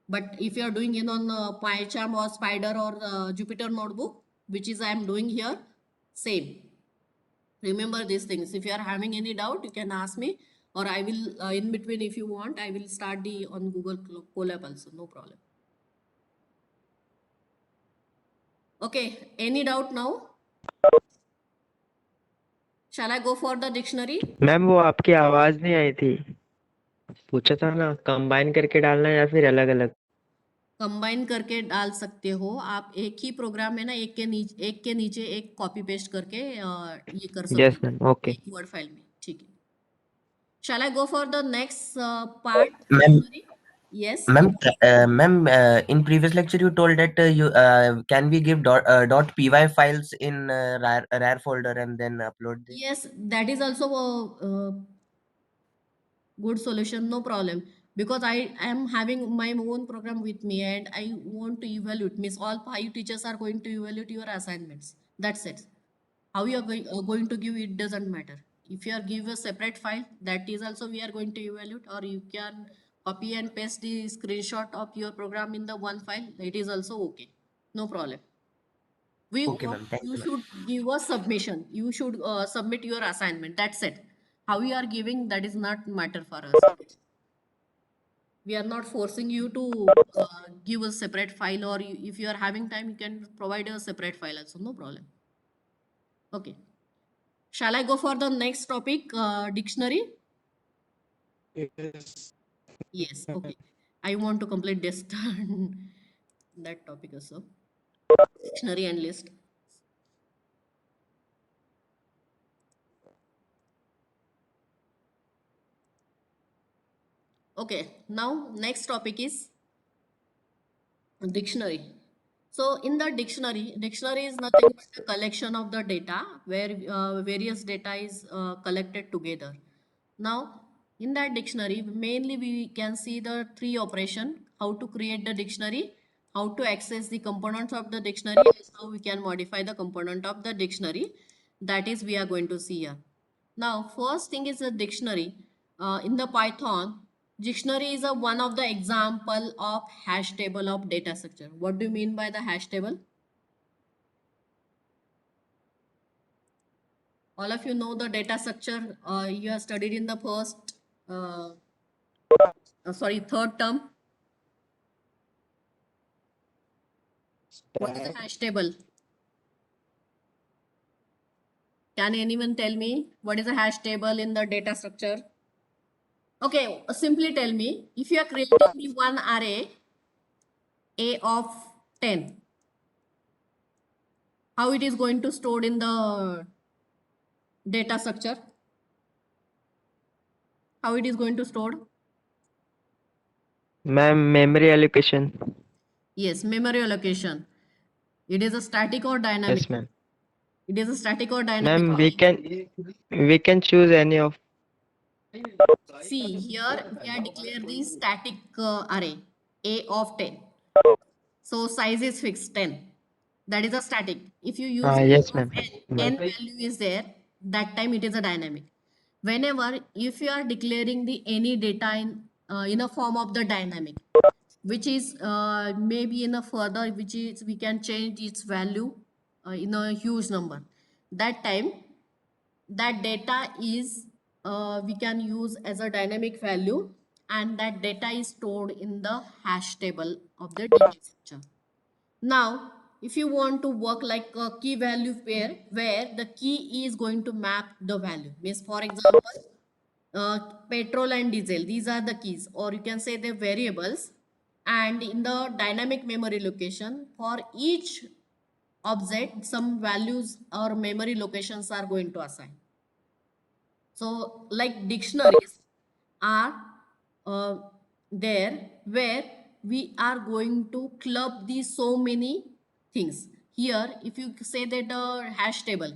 But if you are doing it on PyCharm or Spider or Jupyter Notebook, which is I am doing here, same. Remember these things. If you are having any doubt, you can ask me, or I will in between if you want, I will start the on Google Colab also, no problem. Okay, any doubt now? Shall I go for the dictionary? Ma'am वो आपकी आवाज नहीं आई थी, पूछा था ना combine करके डालना है या फिर अलग अलग? कंबाइन करके डाल सकते हो आप. एक ही प्रोग्राम में ना एक के नीचे एक कॉपी पेस्ट करके ये कर सकते यस हो मैम, ओके. एक वर्ड फाइल में. ठीक है. Shall I go for the next part? Ma'am, Yes. in previous lecture you told that you can we give .py files in rar folder and then upload this? Yes, that is also a good solution, no problem. Because I am having my own program with me and I want to evaluate. Means all 5 teachers are going to evaluate your assignments. That's it. How you are going to give it doesn't matter. If you are give a separate file, that is also we are going to evaluate, or you can copy and paste the screenshot of your program in the one file. It is also okay. No problem. Okay, ma'am. Thank You you, ma'am. should give a submission. You should submit your assignment. That's it. How you are giving, that is not matter for us. We are not forcing you to give a separate file, or if you are having time, you can provide a separate file also. No problem. Okay. Shall I go for the next topic, dictionary? Yes. Yes. Okay. I want to complete this that topic also. Dictionary and list. Okay, now next topic is dictionary. So in the dictionary is nothing but a collection of the data where various data is collected together. Now in that dictionary, mainly we can see the three operation: how to create the dictionary, how to access the components of the dictionary, and how we can modify the component of the dictionary. That is we are going to see here. Now, first thing is a dictionary. In the Python, dictionary is a one of the example of hash table of data structure. What do you mean by the hash table? All of you know the data structure. You have studied in the first, third term. What is a hash table? Can anyone tell me what is a hash table in the data structure? Okay, simply tell me, if you are creating the one array A of 10, how it is going to stored in the data structure? How it is going to stored? Ma'am, memory allocation. Yes, memory allocation. It is a static or dynamic? Yes, ma'am. It is a static or dynamic? Ma'am, we can choose any of. See, here we are declare the static array A of 10. So size is fixed 10. That is a static. If you use A Yes, of ma'am. n value is there, that time it is a dynamic. Whenever if you are declaring the any data in a form of the dynamic, which is maybe in a further, which is we can change its value in a huge number. That time that data is we can use as a dynamic value, and that data is stored in the hash table of the data structure. Now, if you want to work like a key value pair where the key is going to map the value, means for example, petrol and diesel, these are the keys, or you can say the variables, and in the dynamic memory location for each object some values or memory locations are going to assign. So like dictionaries are uh, there where we are going to club these so many things. Here, if you say that hash table,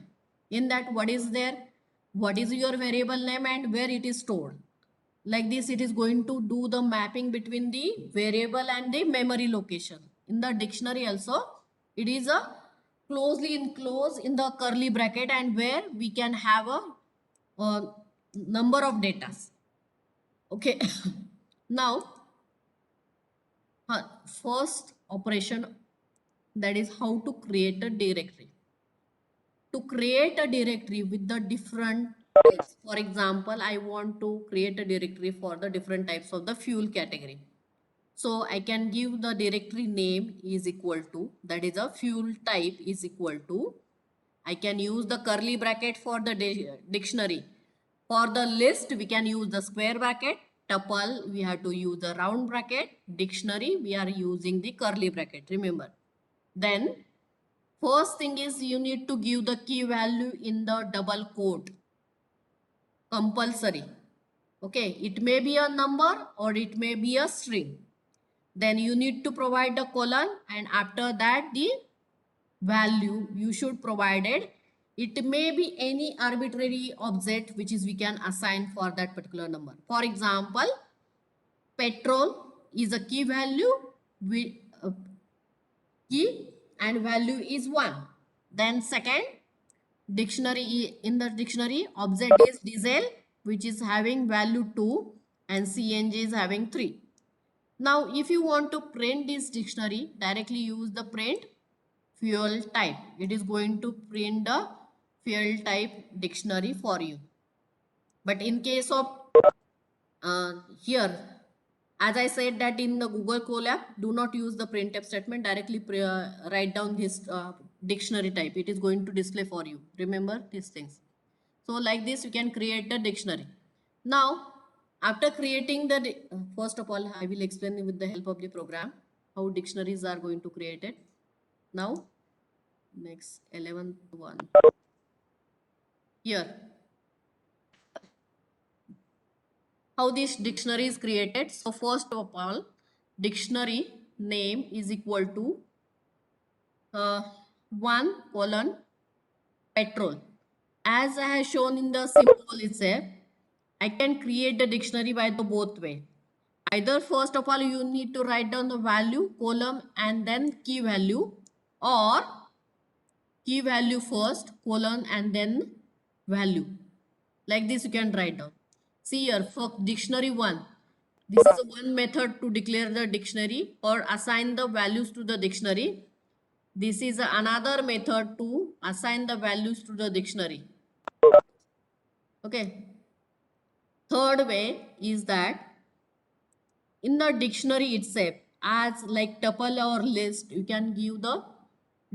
in that what is there? What is your variable name and where it is stored? Like this, it is going to do the mapping between the variable and the memory location. In the dictionary also, it is a closely enclosed in the curly bracket, and where we can have a number of data. Okay. Now, first operation, that is how to create a directory. To create a directory with the different types. For example, I want to create a directory for the different types of the fuel category. So I can give the directory name is equal to, that is a fuel type is equal to, I can use the curly bracket for the dictionary. For the list, we can use the square bracket. Tuple, we have to use the round bracket. Dictionary, we are using the curly bracket, remember. Then, first thing is you need to give the key value in the double quote. Compulsory. Okay, it may be a number or it may be a string. Then you need to provide the colon, and after that the value you should provide it. It may be any arbitrary object which is we can assign for that particular number. For example, petrol is a key value with key and value is 1. Then second, dictionary, in the dictionary object is diesel, which is having value 2, and CNG is having 3. Now, if you want to print this dictionary, directly use the print fuel type. It is going to print the fuel type dictionary for you. But in case of here, as I said that in the Google Colab, do not use the printf statement, directly write down this dictionary type. It is going to display for you. Remember these things. So like this, you can create the dictionary. Now, after creating the, first of all, I will explain with the help of the program how dictionaries are going to create it. Now, next 11th one. Here, how this dictionary is created. So first of all, dictionary name is equal to 1 colon petrol. As I have shown in the symbol itself, I can create the dictionary by the both way. Either first of all you need to write down the value column and then key value, or key value first colon and then value. Like this you can write down. See here for dictionary 1, this is one method to declare the dictionary or assign the values to the dictionary. This is another method to assign the values to the dictionary. Okay. Third way is that in the dictionary itself, as like tuple or list, you can give the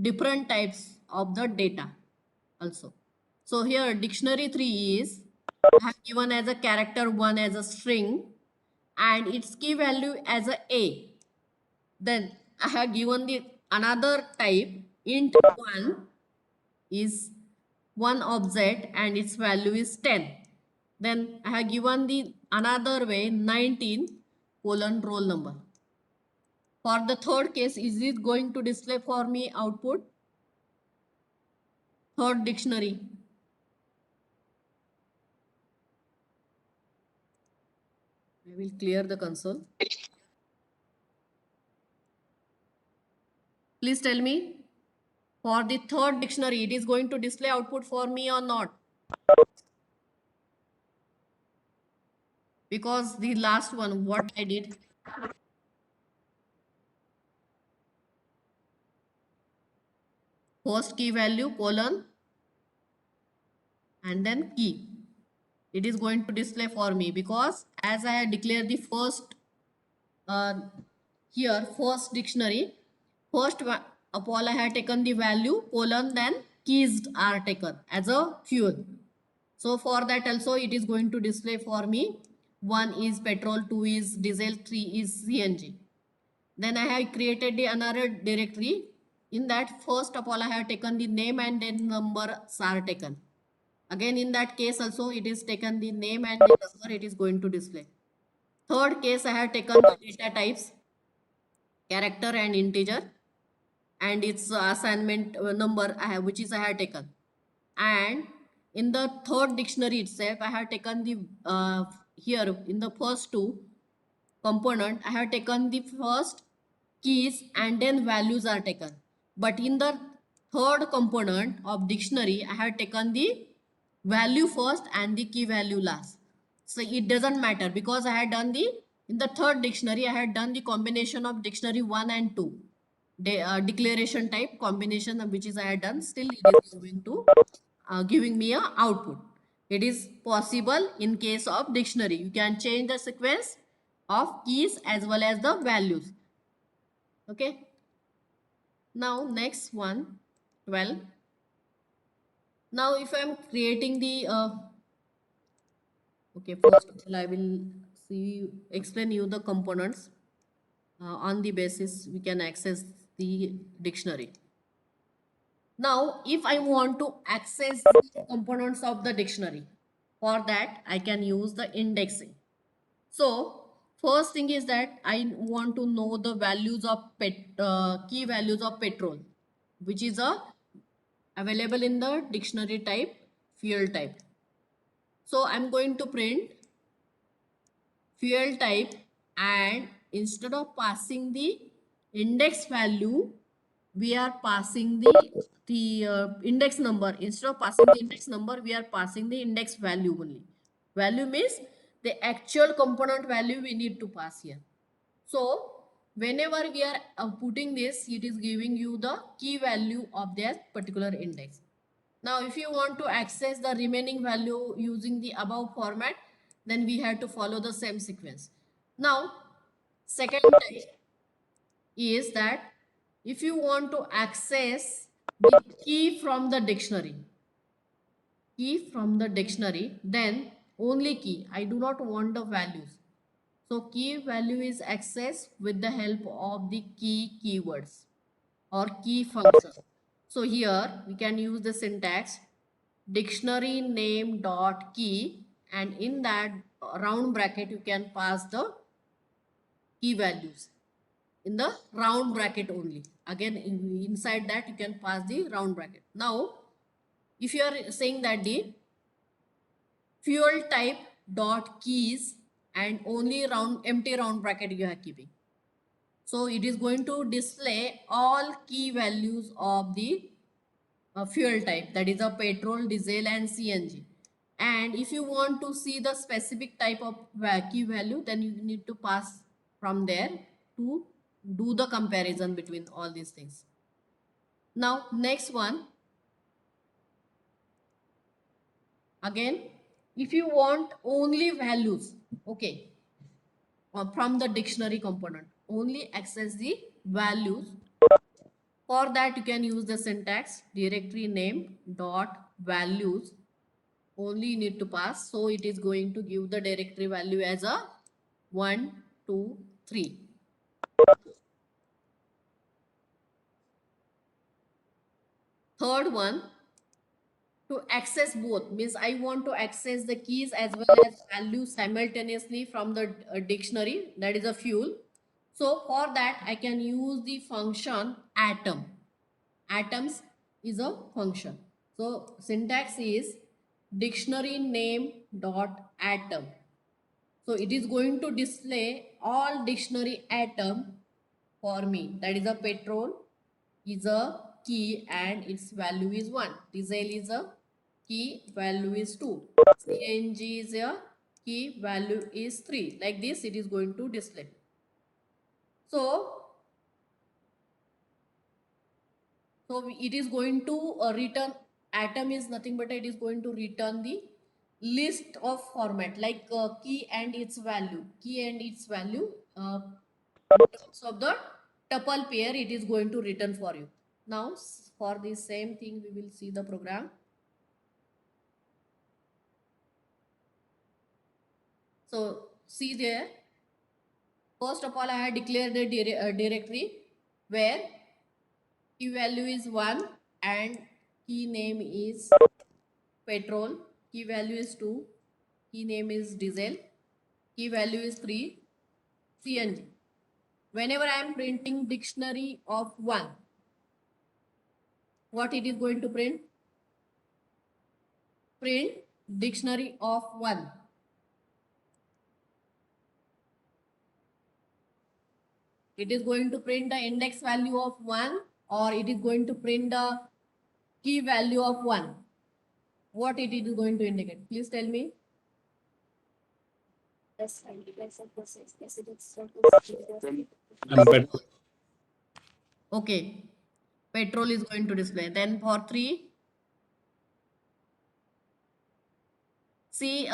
different types of the data also. So here dictionary 3 is I have given as a character 1 as a string and its key value as a. Then I have given the another type int 1 is one object and its value is 10. Then I have given the another way 19 colon roll number. For the third case, is it going to display for me output? Third dictionary. I will clear the console. Please tell me, for the third dictionary, it is going to display output for me or not? Because the last one, what I did, first key value colon and then key. It is going to display for me because as I had declared the first here first dictionary, first of all I had taken the value colon, then keys are taken as a fuel. So for that also it is going to display for me 1 is petrol, 2 is diesel, 3 is CNG. Then I have created the another directory. In that first of all I have taken the name and then numbers are taken. Again in that case also it is taken the name and the number it is going to display. Third case I have taken the data types character and integer and its assignment number I have, which is I have taken. And in the third dictionary itself I have taken the here in the first two component I have taken the first keys and then values are taken. But in the third component of dictionary I have taken the value first and the key value last. So it doesn't matter because I had done the in the third dictionary I had done the combination of dictionary 1 and 2 declaration type combination which is I had done. Still it is going to giving me a output. It is possible in case of dictionary. You can change the sequence of keys as well as the values. Okay. Now next one, 12. Now if I am creating the okay, first of all I will explain you the components on the basis we can access the dictionary. Now if I want to access the components of the dictionary, for that I can use the indexing. So first thing is that I want to know the values of key values of petrol, which is available in the dictionary type fuel type. So I'm going to print fuel type and instead of passing the index value, we are passing the index number. Instead of passing the index number, we are passing the index value only. Value means the actual component value we need to pass here. So whenever we are putting this, it is giving you the key value of that particular index. Now if you want to access the remaining value using the above format, then we have to follow the same sequence. Now second type is that if you want to access the key from the dictionary, then only key. I do not want the values. So key value is accessed with the help of the key keywords or key function. So here we can use the syntax dictionary name dot key and in that round bracket you can pass the key values in the round bracket only. Again, inside that you can pass the round bracket. Now, if you are saying that the fuel type dot keys and only empty round bracket you are keeping, so it is going to display all key values of the fuel type, that is a petrol, diesel and CNG. And if you want to see the specific type of key value, then you need to pass from there to do the comparison between all these things. Now next one, again, if you want only values, okay, from the dictionary component, only access the values. For that you can use the syntax directory name dot values, only you need to pass. So it is going to give the directory value as a 1, 2, 3. Third one, to access both, means I want to access the keys as well as values simultaneously from the dictionary, that is a fuel. So for that I can use the function atom. Atoms is a function. So syntax is dictionary name dot atom. So it is going to display all dictionary atom for me. That is a petrol is a key and its value is 1. Diesel is a key, value is 2. CNG is a key, value is 3. Like this it is going to display. So it is going to return, atom is nothing but it is going to return the list of format like key and its value, in terms of the tuple pair it is going to return for you. Now for the same thing we will see the program. So see there, first of all I have declared the directory where key value is 1 and key name is petrol, key value is 2, key name is diesel, key value is 3, CNG. Whenever I am printing dictionary of 1, what it is going to print? Print dictionary of 1. It is going to print the index value of 1 or it is going to print the key value of 1. What it is going to indicate? Please tell me. Okay, petrol is going to display. Then for 3, see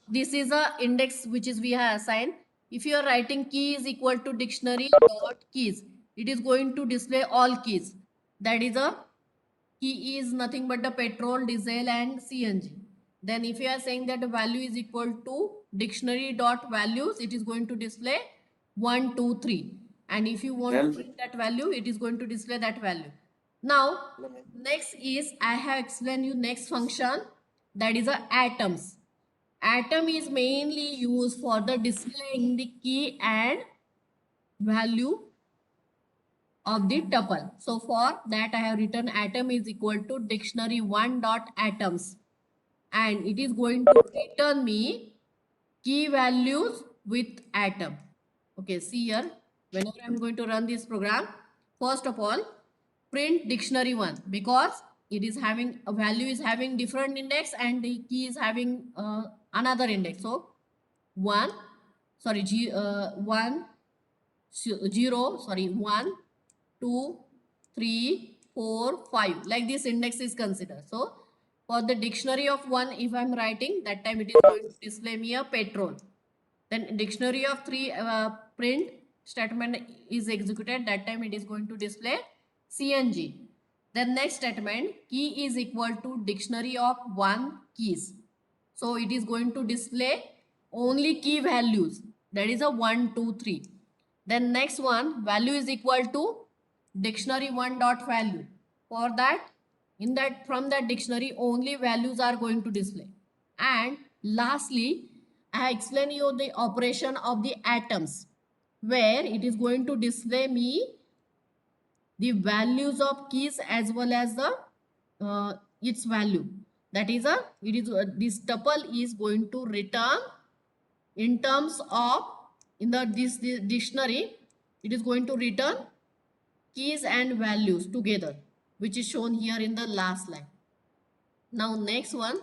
this is a index which is we have assigned. If you are writing key is equal to dictionary dot keys, it is going to display all keys. That is a key is nothing but the petrol, diesel and CNG. Then if you are saying that the value is equal to dictionary dot values, it is going to display 1, 2, 3. And if you want to print that value, it is going to display that value. Now, next is I have explained you next function, that is a atoms. Atom is mainly used for the displaying the key and value of the tuple. So for that I have written atom is equal to dictionary 1 dot atoms, and it is going to return me key values with atom. Okay, see here, whenever I am going to run this program, first of all print dictionary 1 because it is having a value is having different index and the key is having another index. So 1 sorry 1 0 sorry 1 2 3 4 5, like this index is considered. So for the dictionary of 1 if I am writing, that time it is going to display me a petrol. Then dictionary of 3 print statement is executed, that time it is going to display CNG. Then next statement, key is equal to dictionary of 1 keys. So it is going to display only key values, that is a 1, 2, 3. Then next one, value is equal to dictionary 1 dot value. For that, in that from that dictionary only values are going to display. And lastly, I explain you the operation of the atoms, where it is going to display me the values of keys as well as the its value. That is this tuple is going to return in terms of in this dictionary. It is going to return keys and values together, which is shown here in the last line. Now next one.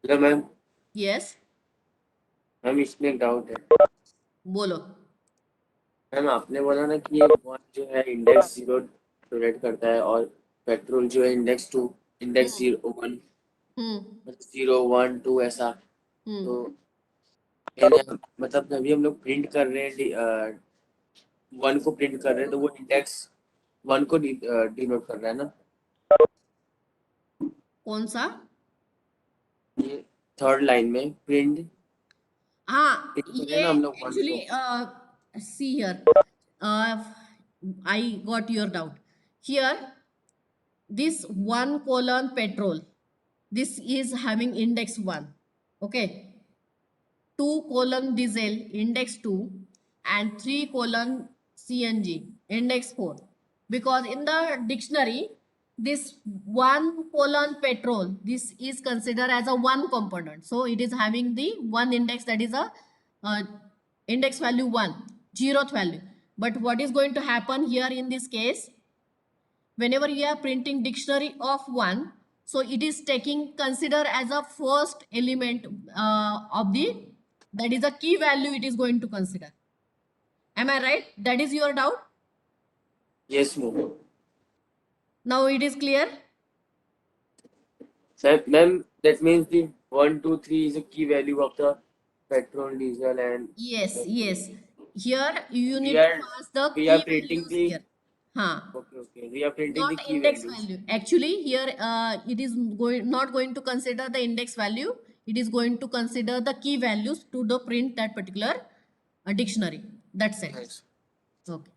Hello ma'am Yes, ma'am इसमें एक doubt है बोलो. Ma'am आपने बोला ना कि ये one जो है इंडेक्स 0 प्रोवाइड करता है और पेट्रोल जो है इंडेक्स 2 इंडेक्स 0 1 हम्म 0 1 2 ऐसा हम्म तो यानी मतलब अभी हम लोग प्रिंट कर रहे हैं 1 को प्रिंट कर रहे हैं तो वो इंडेक्स 1 को डिनोट कर रहा है ना कौन सा? ये थर्ड लाइन में प्रिंट हाँ, प्रिंट कर रहे ये हैं ना हम लोग 1 को actually see here. I got your doubt. Here, this 1 colon petrol, this is having index 1. Okay. 2 colon diesel, index 2, and 3 colon CNG, index 4. Because in the dictionary, this 1 colon petrol, this is considered as a 1 component. So it is having the 1 index, that is a index value 1, 0th value. But what is going to happen here in this case? Whenever you are printing dictionary of 1, so it is taking consider as a first element of the, that is a key value it is going to consider. Am I right? That is your doubt? Yes ma'am Now it is clear? Ma'am that means the 1 2 3 is a key value of the petrol diesel and Yes, yes. Here you we need are to pass the we key are printing values the here. Huh. okay we are printing Not the key index values value. Actually, here it is not going to consider the index value. It is going to consider the key values to the print that particular dictionary. That's it. Yes. Okay.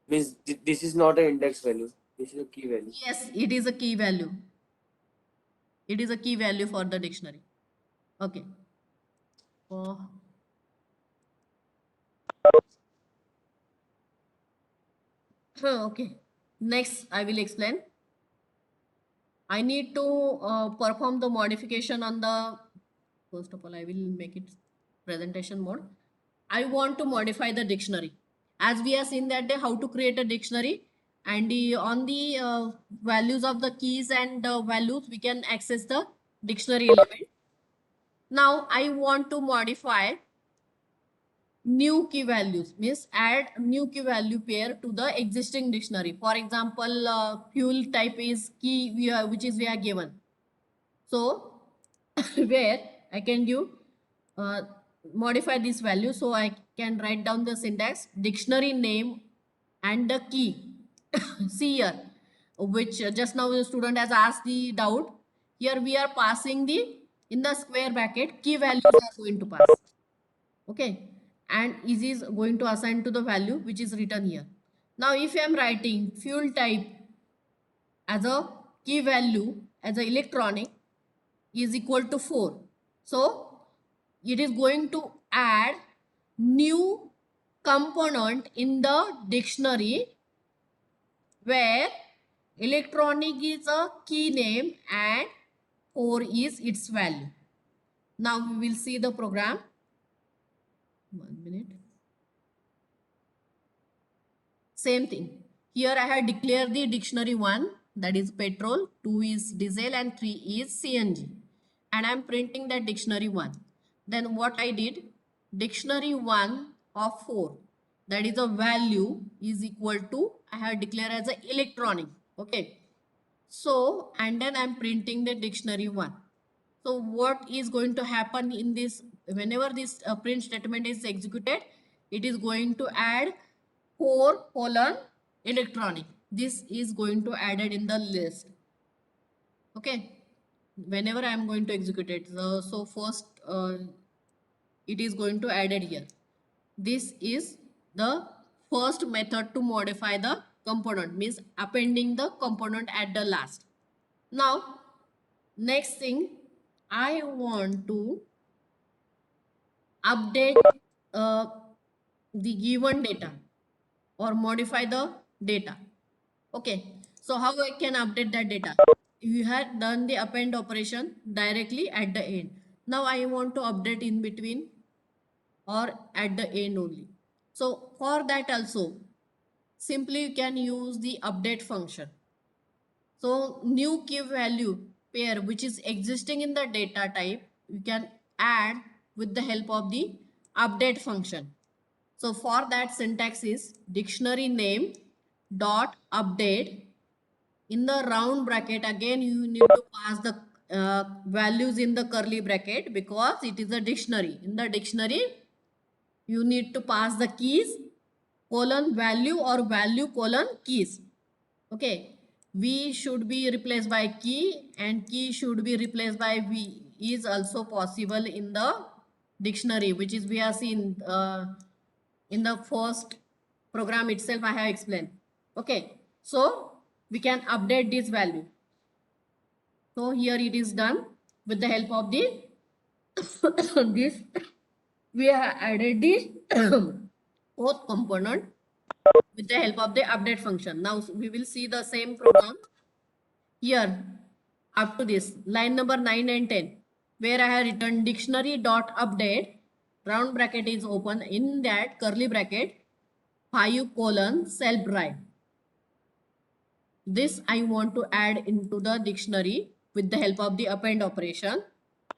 Means this is not an index value. This is a key value. Yes, it is a key value. It is a key value for the dictionary. Okay. Oh. Okay. Next, I will explain. I need to perform the modification on the, first of all, I will make it presentation mode. I want to modify the dictionary. As we have seen that day, how to create a dictionary, and on the values of the keys and values, we can access the dictionary element. Now, I want to modify new key values, means add new key value pair to the existing dictionary. For example, fuel type is key which is we are given. So where I can give modify this value, so I can write down the syntax dictionary name and the key. See here, which just now the student has asked the doubt. Here we are passing the, in the square bracket, key values are going to pass. Okay, and is going to assign to the value which is written here. Now if I am writing fuel type as a key value as a electronic is equal to 4, so it is going to add new component in the dictionary where electronic is a key name and 4 is its value. Now we will see the program. 1 minute. Same thing. Here I have declared the dictionary 1, that is petrol, 2 is diesel, and 3 is CNG. And I am printing that dictionary 1. Then what I did, dictionary 1 of 4, that is a value is equal to, I have declared as a electronic. Okay. So, and then I am printing the dictionary 1. So what is going to happen in this, whenever this print statement is executed, it is going to add 4 colon electronic. This is going to added in the list. Okay. Whenever I am going to execute it, so first it is going to added here. This is the first method to modify the component, means appending the component at the last. Now, next thing, I want to update the given data or modify the data. Okay, so how I can update that data? You had done the append operation directly at the end. Now I want to update in between or at the end only. So for that also, simply you can use the update function. So new key value pair which is existing in the data type, you can add with the help of the update function. So for that syntax is dictionary name dot update. In the round bracket again you need to pass the values in the curly bracket because it is a dictionary. In the dictionary you need to pass the keys colon value or value colon keys. Okay, v should be replaced by key and key should be replaced by v is also possible in the dictionary, which is we have seen in the first program itself I have explained. Okay, so we can update this value. So here it is done with the help of the this we have added this fourth component with the help of the update function. Now we will see the same program here up to this line number 9 and 10 where I have written dictionary dot update round bracket is open, in that curly bracket 5 colon self drive. This I want to add into the dictionary with the help of the append operation.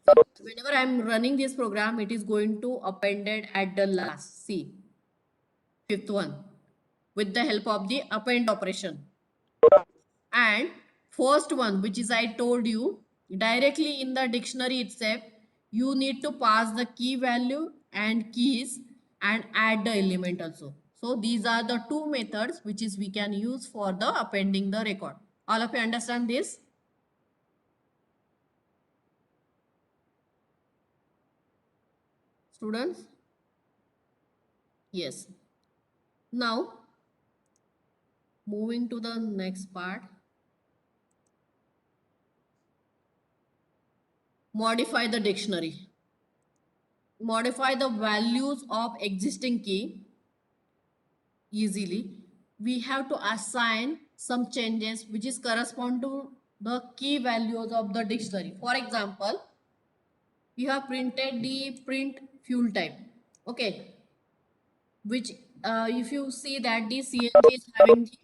So whenever I am running this program, it is going to append it at the last. See, fifth one with the help of the append operation. And first one, which is I told you, directly in the dictionary itself, you need to pass the key value and keys and add the element also. So these are the two methods which is we can use for the appending the record. All of you understand this? Students? Yes. Now, moving to the next part. Modify the dictionary. Modify the values of existing key easily. We have to assign some changes which is correspond to the key values of the dictionary. For example, you have printed the print fuel type. Okay, which if you see that the CNG is having the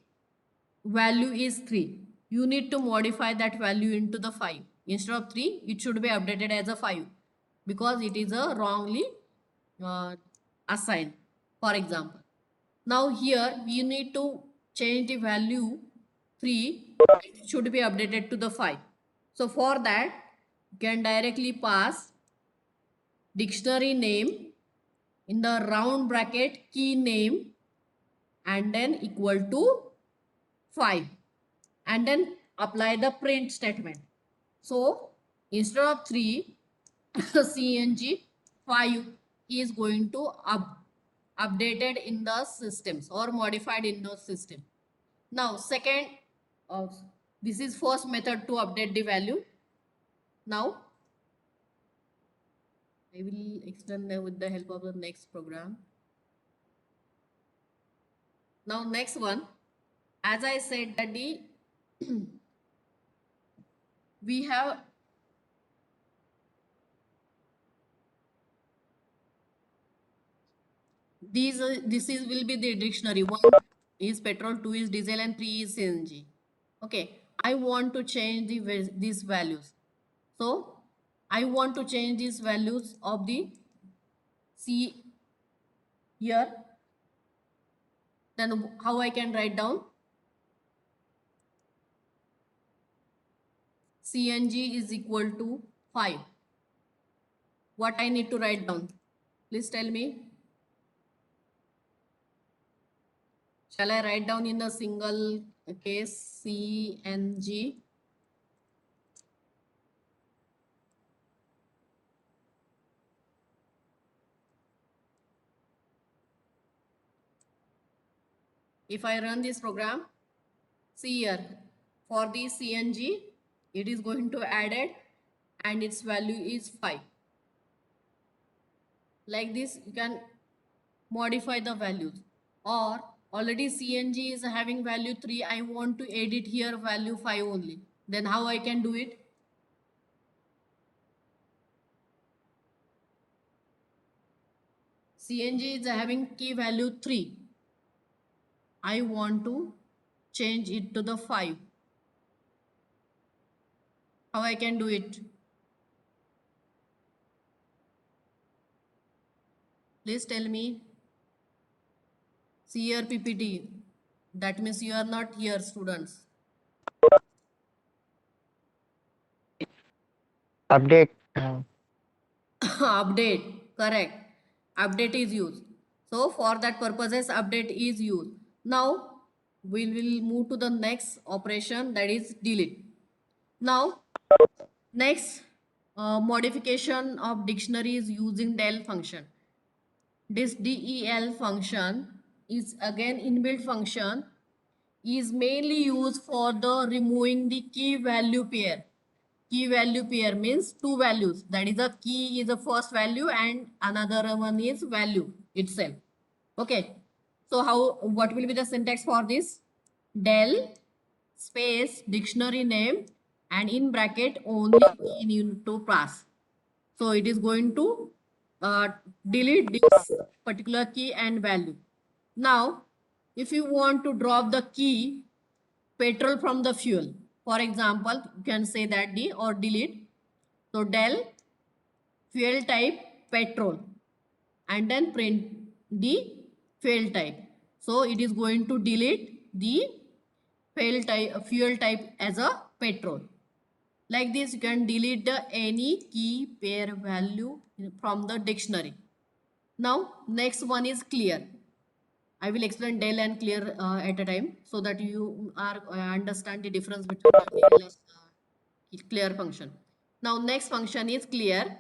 value is 3, you need to modify that value into the 5. Instead of 3, it should be updated as a 5 because it is a wrongly assigned, for example. Now here we need to change the value 3, it should be updated to the 5. So for that you can directly pass dictionary name in the round bracket key name and then equal to 5 and then apply the print statement. So instead of 3 CNG 5 is going to updated in the systems or modified in the system. Now second, this is first method to update the value. Now I will explain with the help of the next program. Now next one, as I said that the we have this is will be the dictionary. 1 is petrol, 2 is diesel and 3 is CNG. Okay, I want to change these values. So I want to change these values of the C here. Then how I can write down? CNG is equal to 5. What I need to write down? Please tell me. Shall I write down in a single case CNG? If I run this program, see here, for the CNG, it is going to added and its value is 5. Like this you can modify the values. Or already CNG is having value 3, I want to edit here value 5 only. Then how I can do it? CNG is having key value 3. I want to change it to the 5. How I can do it? Please tell me. See your PPT. That means you are not here, students. Update. Update, correct. Update is used. So for that purposes, update is used. Now we will move to the next operation, that is delete. Now next modification of dictionaries using del function. This del function is again inbuilt function, is mainly used for the removing the key value pair. Key value pair means two values, that is a key is the first value and another one is value itself. Okay, so how, what will be the syntax for this? Del space dictionary name and in bracket only key need to pass. So it is going to delete this particular key and value. Now if you want to drop the key petrol from the fuel, for example you can say that D or delete. So del fuel type petrol and then print the fuel type. So it is going to delete the fuel type as a petrol. Like this you can delete the any key pair value from the dictionary. Now next one is clear. I will explain del and clear at a time so that you are understand the difference between the del and clear function. Now next function is clear,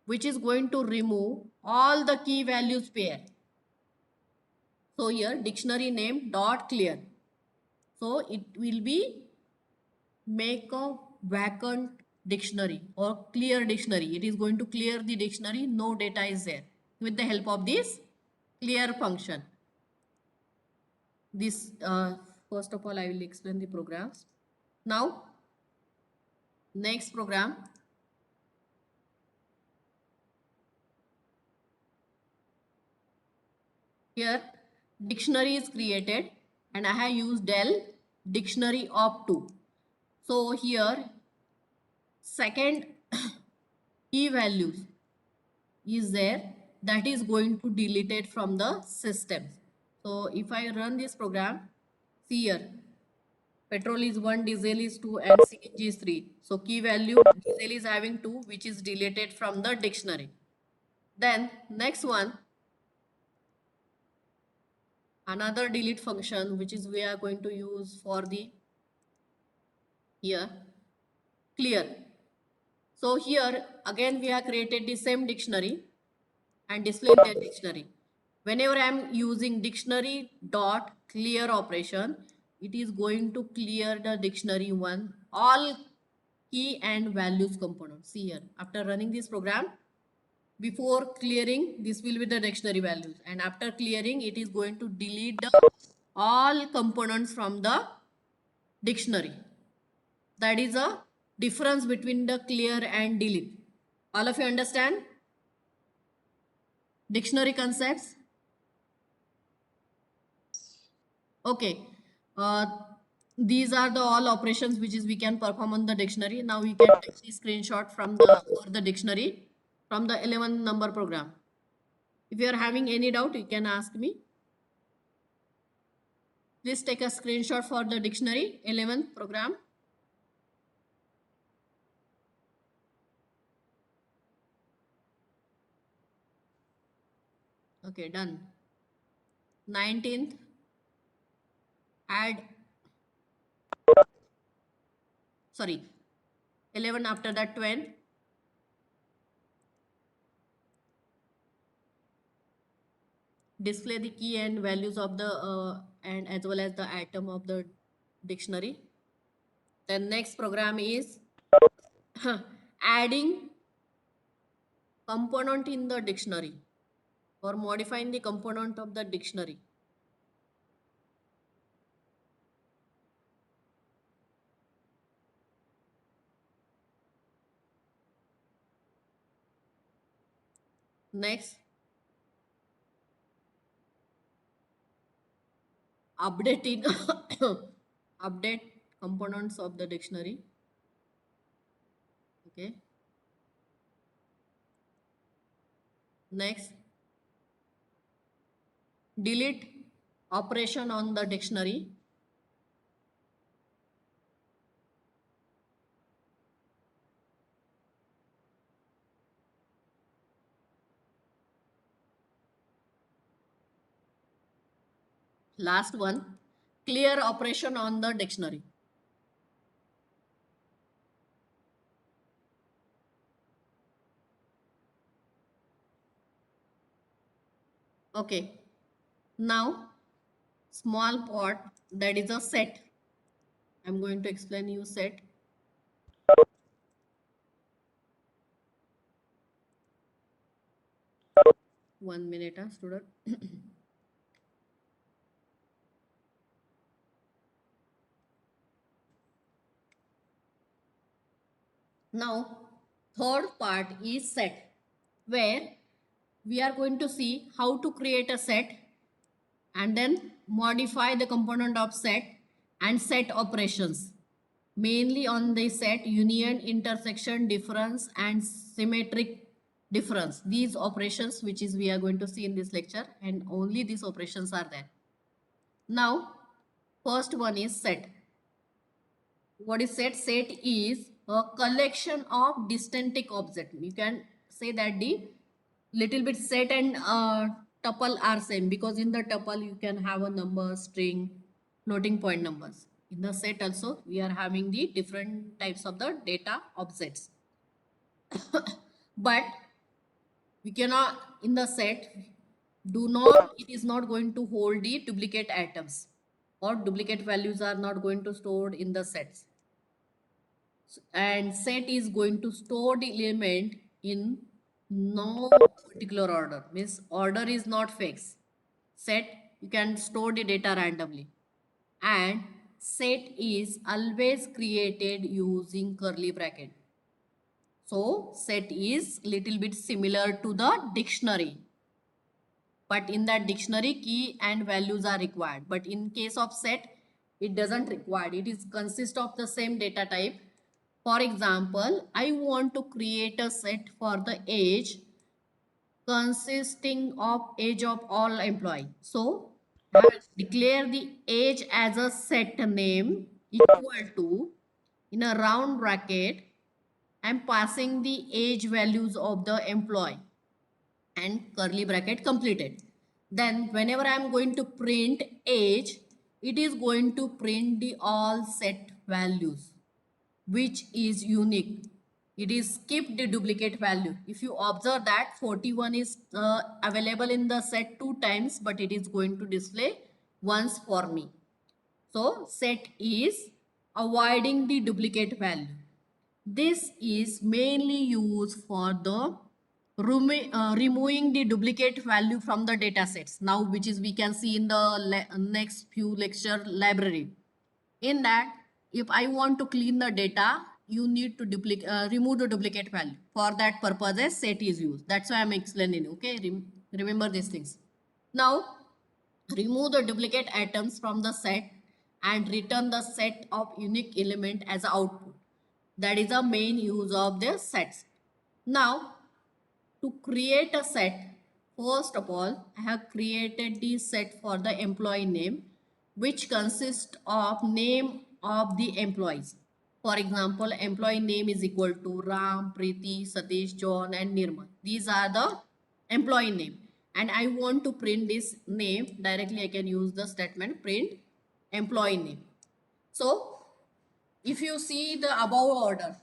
which is going to remove all the key values pair. So here dictionary name dot clear. So it will be make a vacant dictionary or clear dictionary. It is going to clear the dictionary, no data is there, with the help of this clear function. This first of all I will explain the programs. Now next program, here dictionary is created and I have used del dictionary of 2. So here second key values is there, that is going to delete it from the system. So if I run this program, see here petrol is 1, diesel is 2 and CNG is 3. So key value diesel is having 2, which is deleted from the dictionary. Then next one, another delete function which is we are going to use for the here clear. So here again we have created the same dictionary and display the dictionary. Whenever I am using dictionary dot clear operation, it is going to clear the dictionary one all key and values components. See here, after running this program, before clearing this will be the dictionary values and after clearing it is going to delete the all components from the dictionary. That is a difference between the clear and delete. All of you understand dictionary concepts? Okay, these are the all operations which is we can perform on the dictionary. Now we can take the screenshot from the dictionary from the 11 number program. If you are having any doubt, you can ask me. Please take a screenshot for the dictionary 11th program. Okay, done. 19th, add, sorry, 11 after that 12. Display the key and values of the and as well as the item of the dictionary. Then next program is adding component in the dictionary or modifying the component of the dictionary. Next, updating update components of the dictionary. Okay. Next, delete operation on the dictionary. Last one, clear operation on the dictionary. Okay. Now, small part, that is a set. I'm going to explain you set. One minute, student. Now, third part is set, where we are going to see how to create a set and then modify the component of set and set operations. Mainly on the set, union, intersection, difference, and symmetric difference. These operations, which is we are going to see in this lecture, and only these operations are there. Now, first one is set. What is set? Set is a collection of distinct objects. You can say that the little bit set and tuple are same, because in the tuple you can have a number, string, floating point numbers. In the set also we are having the different types of the data objects. But we cannot, in the set, it is not going to hold the duplicate items, or duplicate values are not going to stored in the sets. And set is going to store the element in no particular order, means order is not fixed. Set, you can store the data randomly, and set is always created using curly bracket. So set is little bit similar to the dictionary, but in that dictionary key and values are required, but in case of set it doesn't require. It is consist of the same data type. For example, I want to create a set for the age consisting of age of all employee. So I will declare the age as a set name equal to, in a round bracket, I'm passing the age values of the employee and curly bracket completed. Then whenever I'm going to print age, it is going to print the all set values, which is unique. It is skip the duplicate value. If you observe that 41 is available in the set 2 times, but it is going to display once for me. So set is avoiding the duplicate value. This is mainly used for the removing the duplicate value from the data sets. Now, which is we can see in the next few lecture library. In that, if I want to clean the data, you need to remove the duplicate value. For that purpose, set is used. That's why I'm explaining. Okay, remember these things. Now, remove the duplicate items from the set and return the set of unique element as output. That is the main use of the sets. Now, to create a set, first of all, I have created the set for the employee name, which consists of name of the employees. For example, employee name is equal to Ram, Preeti, Satish, John, and Nirmal. These are the employee name. And I want to print this name directly. I can use the statement print employee name. So, if you see the above order,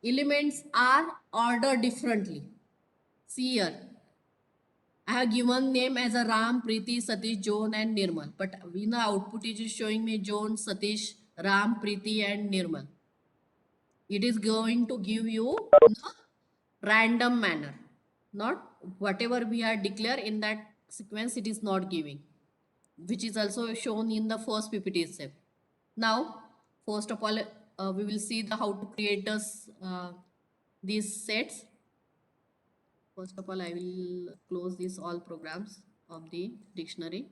elements are ordered differently. See here, I have given name as a Ram, Preeti, Satish, John, and Nirmal. But in the output it is showing me John, Satish, Ram, Preeti, and Nirmal. it is going to give you in a random manner, not whatever we are declare in that sequence, it is not giving, which is also shown in the first PPT step. Now, first of all, we will see the how to create these sets. First of all, I will close these all programs of the dictionary.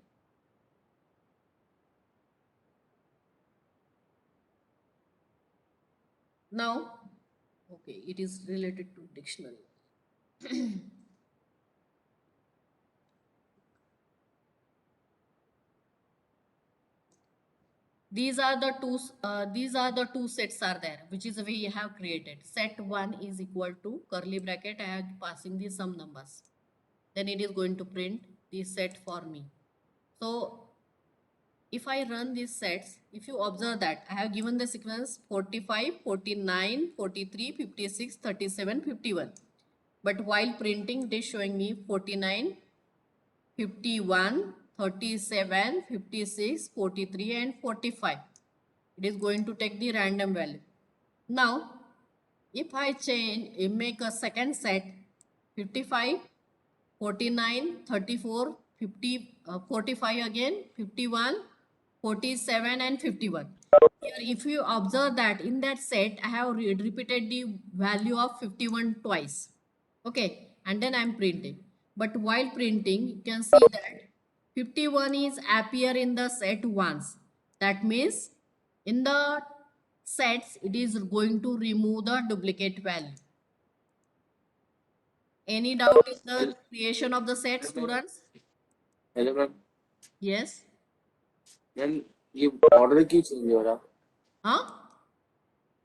Now, okay, it is related to dictionary. These are the two sets are there, which is we have created. Set 1 is equal to curly bracket, I am passing the some numbers. Then it is going to print the set for me. So if I run these sets, if you observe that I have given the sequence 45, 49, 43, 56, 37, 51. But while printing, it is showing me 49, 51, 37, 56, 43 and 45. It is going to take the random value. Now, if I make a second set 55, 49, 34, 50, 45 again, 51, 47 and 51. Here, if you observe that in that set, I have repeated the value of 51 twice. Okay, and then I'm printing. But while printing, you can see that 51 is appear in the set once. That means in the sets, it is going to remove the duplicate value. Any doubt in the creation of the set, students? Hello ma'am Yes. Ma'am ये order क्यों change हो रहा Huh?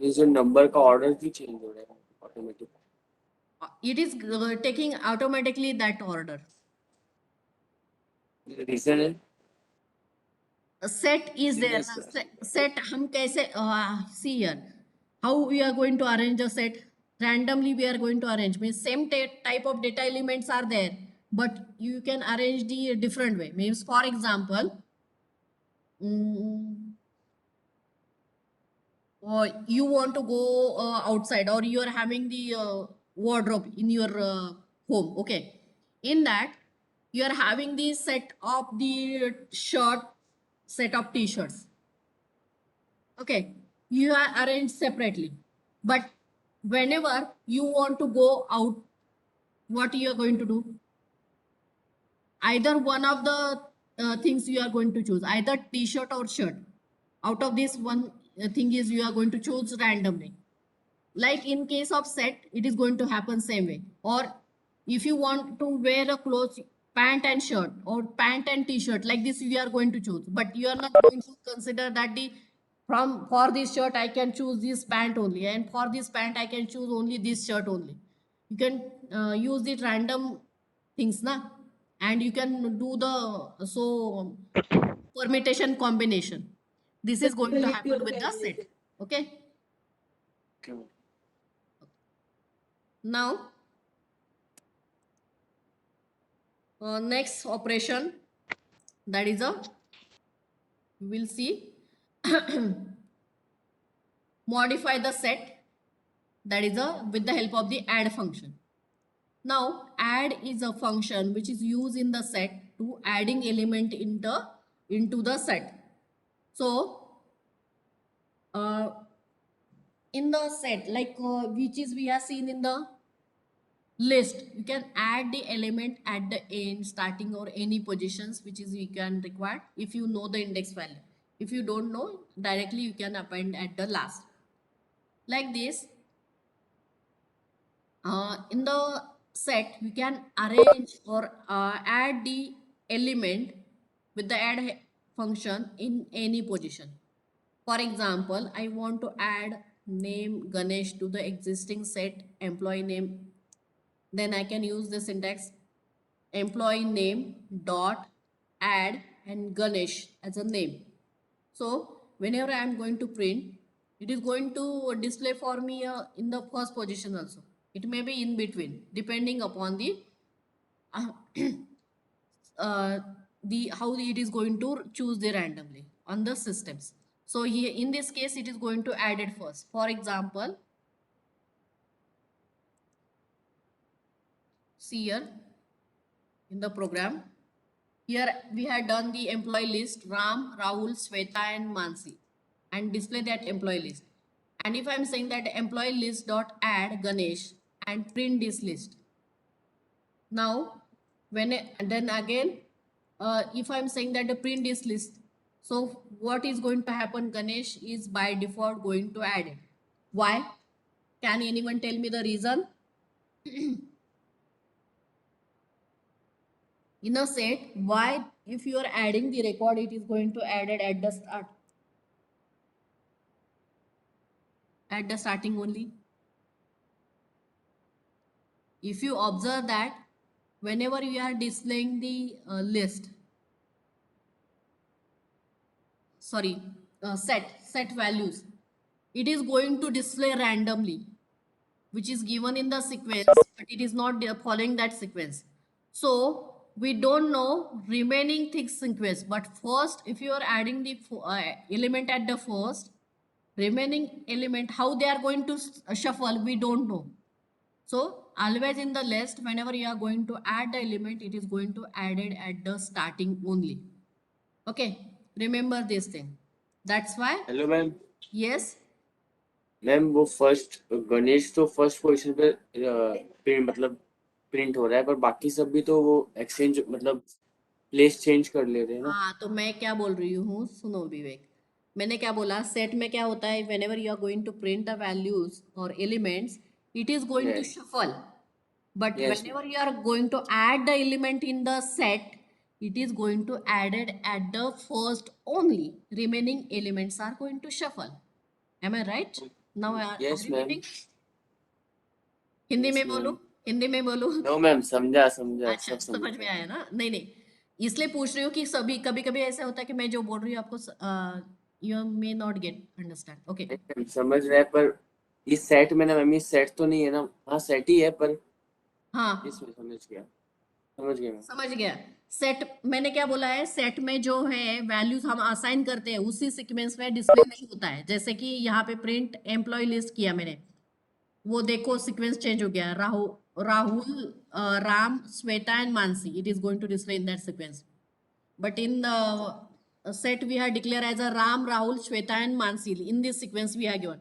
ये जो number का order क्यों change हो रहा है automatic It is taking automatically that order. Reason है Set is there. Yes, sir. Set हम कैसे see here how we are going to arrange a set. Randomly we are going to arrange. Means same type of data elements are there, but you can arrange the different way. Means for example, or you want to go outside, or you are having the wardrobe in your home. Okay, in that you are having the set of the shirt, set of t-shirts. Okay, you are arranged separately, but whenever you want to go out, what you are going to do? Either one of the things you are going to choose, either t-shirt or shirt. Out of this one thing is you are going to choose randomly. Like in case of set, it is going to happen same way. Or if you want to wear a clothes, pant and shirt or pant and t-shirt, like this you are going to choose. But you are not going to consider that the for this shirt I can choose this pant only, and for this pant I can choose only this shirt only. You can use the random things, na, and you can do the permutation combination. This is going to happen with the set. Okay. Now, next operation, that is we will see modify the set, that is with the help of the add function. Now, add is a function which is used in the set to adding element into the set. So, in the set, like which is we have seen in the list, you can add the element at the end, starting or any positions which is you can require if you know the index value. If you don't know, directly you can append at the last. Like this, in the set, you can arrange or add the element with the add function in any position. For example, I want to add name Ganesh to the existing set employee name. Then I can use the syntax employee name dot add and Ganesh as a name. So whenever I am going to print, it is going to display for me in the first position also. It may be in between, depending upon the how it is going to choose the randomly on the systems. So here in this case, it is going to add it first. For example, see here in the program. Here we had done the employee list, Ram, Rahul, Sweta and Mansi, and display that employee list. And if I'm saying that employee list dot add Ganesh and print this list. Now, and then again, if I'm saying that the print this list, so what is going to happen? Ganesh is by default going to add it. Why? Can anyone tell me the reason? In a set, why if you are adding the record, it is going to add it at the start? At the starting only. If you observe that whenever you are displaying the list, sorry, set values, it is going to display randomly, which is given in the sequence, but it is not following that sequence. So we don't know remaining thick sequence, but first, if you are adding the element at the first, remaining element, how they are going to shuffle, we don't know. So always in the list, whenever you are going to add the element, it is going to add it at the starting only. Okay, remember this thing. That's why, hello ma'am yes, ma'am वो first Ganesh तो first position पे print मतलब print हो रहा है, पर बाकी सब भी तो वो एक्सचेंज मतलब प्लेस चेंज कर ले रहे हैं ना. हाँ, तो मैं क्या बोल रही हूँ, सुनो विवेक, मैंने क्या बोला, सेट में क्या होता है, whenever you are going to print the values or elements, it is going to Yes. shuffle. But Yes, whenever you are going to add the element in the set, it is going to add it at the first only. Remaining elements are going to shuffle. Am I right? Now are Yes, you ma'am. getting? Hindi Yes, में ma'am. बोलूं, हिंदी में बोलूं. No ma'am समझा समझा अच्छा, सब समझ में आया ना? नहीं नहीं, इसलिए पूछ रही हूँ कि सभी, कभी कभी ऐसा होता है कि मैं जो बोल रही हूँ आपको you may not gate understand. Okay, समझ समझ रहे हैं, पर इस सेट में ना मैम ये सेट तो नहीं है ना. हाँ सेट ही है, पर हाँ इसमें समझ गया मैम. समझ गया. सेट, मैंने क्या बोला है, सेट में जो है वैल्यूज हम असाइन करते हैं उसी सीक्वेंस में डिस्प्ले नहीं होता है. जैसे कि यहाँ पे प्रिंट एम्प्लॉय लिस्ट किया मैंने, वो देखो सीक्वेंस चेंज हो गया. Rahul, Ram, Shweta and Mansi, it is going to display in that sequence. But in the set we have declared as a Ram, Rahul, Shweta and Mansi. In this sequence we have given.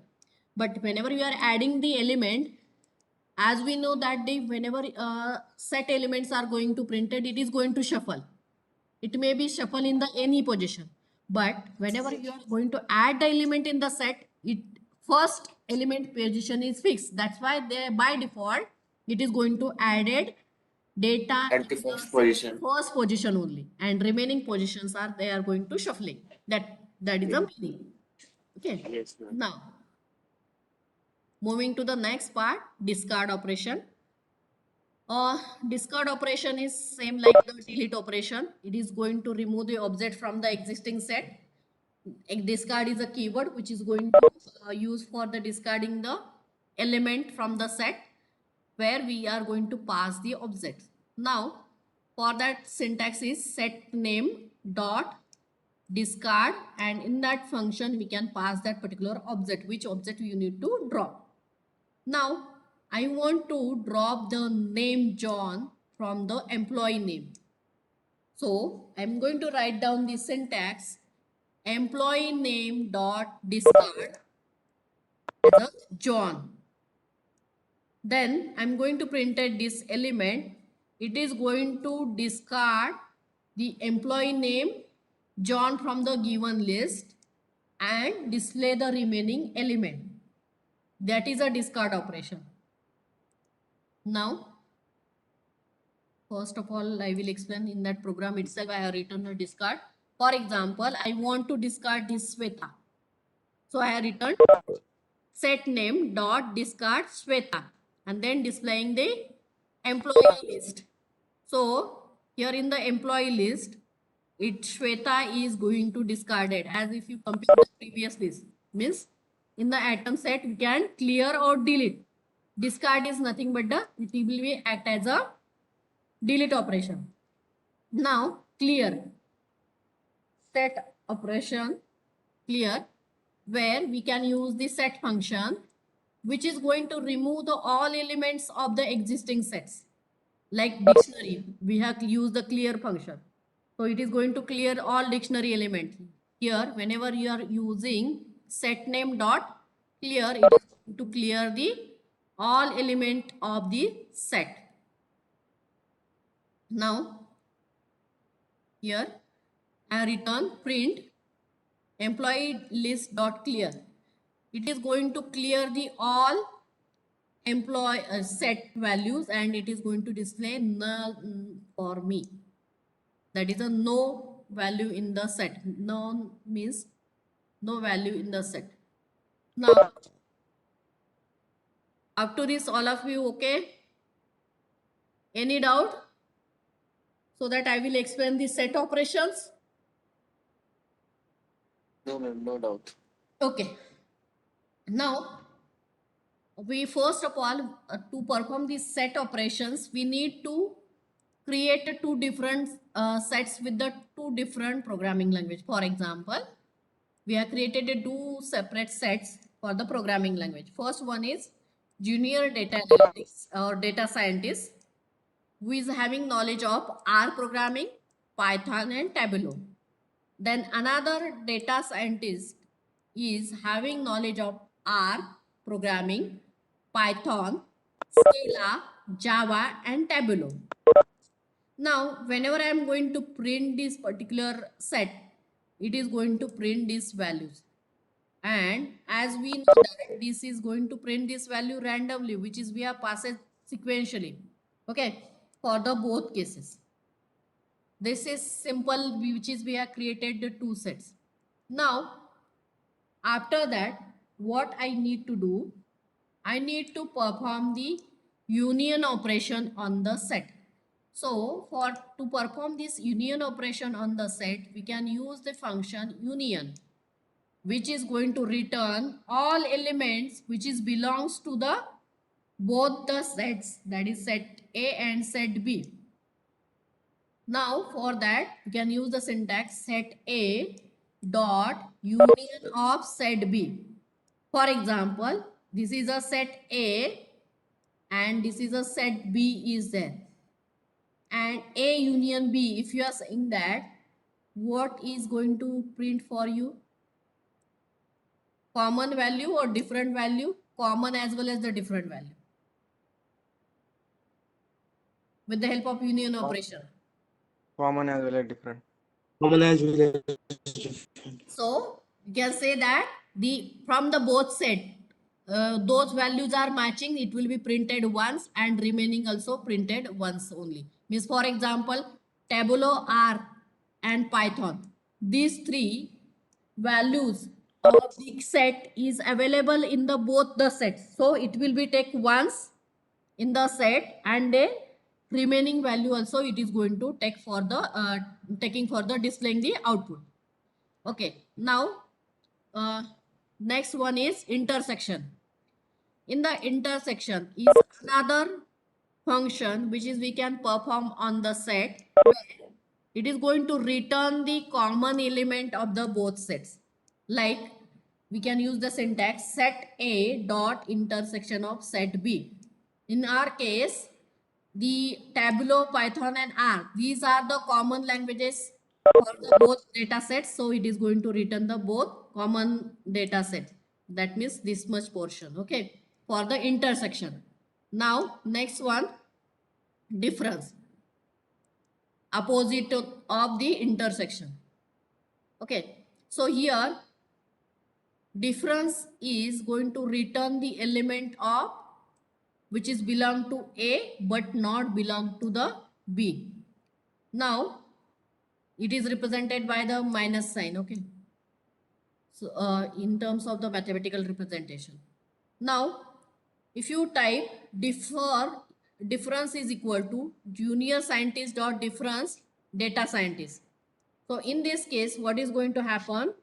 But whenever you are adding the element, as we know that whenever set elements are going to printed, it is going to shuffle. It may be shuffle in the any position. But whenever you are going to add the element in the set, it first element position is fixed. That's why they by default it is going to added data At the first position. first position only, and remaining positions are they are going to shuffling. That is the meaning. Okay. Yes, ma'am. Now moving to the next part, discard operation. Discard operation is same like the delete operation. It is going to remove the object from the existing set. A discard is a keyword which is going to use for the discarding the element from the set where we are going to pass the objects. Now for that syntax is set name dot discard, and in that function we can pass that particular object, which object you need to drop. Now I want to drop the name John from the employee name. So I'm going to write down the syntax employee name dot discard as a John. Then I'm going to print this element. It is going to discard the employee name John from the given list and display the remaining element. That is a discard operation. Now, first of all, I will explain in that program itself. I have written a discard. For example, I want to discard this Sweta. So I have written set name dot discard Sweta and then displaying the employee list. So here in the employee list, Shweta is going to discard it as if you compare the previous list. Means in the atom set we can clear or delete. Discard is nothing but it will be act as a delete operation. Now clear, set operation clear, where we can use the set function which is going to remove the all elements of the existing sets. Like dictionary, we have used the clear function. So it is going to clear all dictionary elements. Here, whenever you are using set name dot clear, it is going to clear the all element of the set. Now, here I return print employee list dot clear. It is going to clear the all employee set values and it is going to display null for me. That is a no value in the set. No means no value in the set. Now, up to this, all of you okay? Any doubt? So that I will explain the set operations. No, ma'am, no doubt. Okay. Now, we first of all, to perform these set operations, we need to create two different sets with the two different programming language. For example, we have created two separate sets for the programming language. First one is junior data analytics or data scientist who is having knowledge of R programming, Python and Tableau. Then another data scientist is having knowledge of R programming, Python, Scala, Java and Tableau. Now, whenever I am going to print this particular set, it is going to print these values. And as we know that this is going to print this value randomly, which is we have passed sequentially. Okay, for the both cases. This is simple, which is we have created the two sets. Now, after that, what I need to do, I need to perform the union operation on the set. So, to perform this union operation on the set, we can use the function union, which is going to return all elements which is belongs to the both the sets, that is set A and set B. Now for that we can use the syntax set A dot union of set B. For example, this is a set A and this is a set B is there. And A union B, if you are saying that, what is going to print for you? Common value or different value? Common as well as the different value. With the help of union operation. Common as well as different. Common as well as So you can say that from the both set, those values are matching. It will be printed once and remaining also printed once only. Means for example, Tableau, R and Python. These three values of the set is available in the both the sets. So it will be take once in the set and a remaining value also it is going to take for the taking for the displaying the output. Okay, now next one is intersection. In the intersection is another function which is we can perform on the set where it is going to return the common element of the both sets. Like we can use the syntax set A dot intersection of set B. In our case, the Tableau, Python and R, these are the common languages for the both data sets. So it is going to return the both common data set. That means this much portion, okay, for the intersection. Now, next one, difference. Opposite of the intersection. Okay, so here, difference is going to return the element of which is belong to A but not belong to the B. Now, it is represented by the minus sign, okay. So, in terms of the mathematical representation. Now, if you type difference is equal to junior scientist dot difference data scientist. So, in this case, what is going to happen?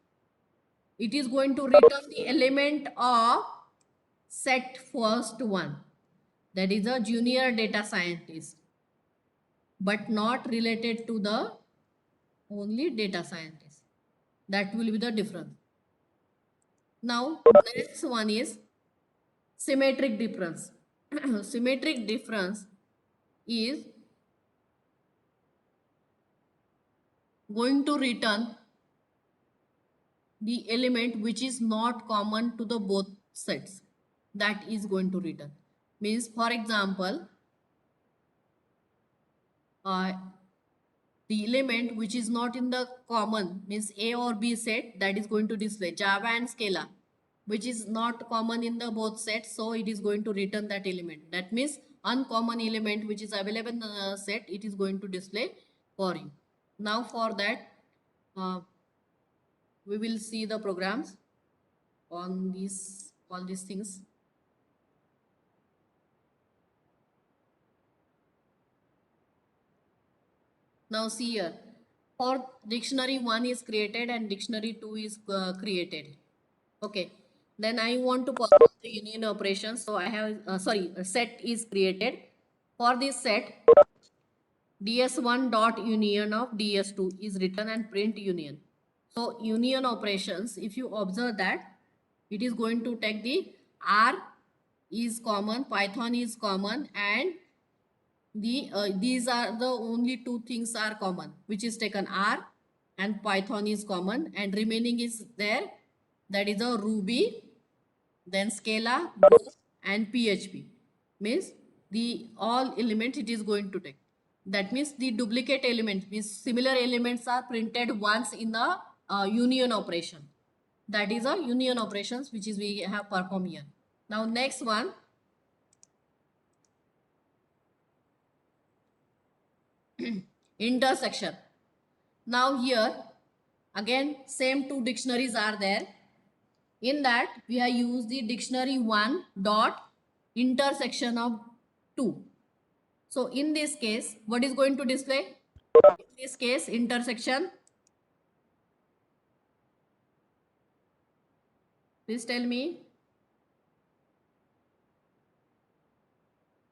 It is going to return the element of set first one. That is a junior data scientist, but not related to the only data scientist. That will be the difference. Now, next one is symmetric difference. Symmetric difference is going to return the element which is not common to the both sets. That is going to return. Means, for example, the element which is not in the common, means A or B set, that is going to display Java and Scala, which is not common in the both sets, so it is going to return that element. That means uncommon element which is available in the set, it is going to display for you. Now for that, we will see the programs on these all these things. Now see here, for dictionary 1 is created and dictionary 2 is created. Okay, then I want to perform the union operation. So I have, a set is created. For this set, ds1 dot union of ds2 is written and print union. So union operations, if you observe that, it is going to take the R is common, Python is common, and these are the only two things are common, which is taken R and Python is common, and remaining is there, that is a Ruby, then Scala, Go, and PHP. Means the all elements it is going to take. That means the duplicate elements, means similar elements are printed once in the union operation. That is a union operations which is we have performed here. Now next one, intersection. Now here again same two dictionaries are there. In that we have used the dictionary 1 dot intersection of 2. So in this case, what is going to display? In this case, intersection. Please tell me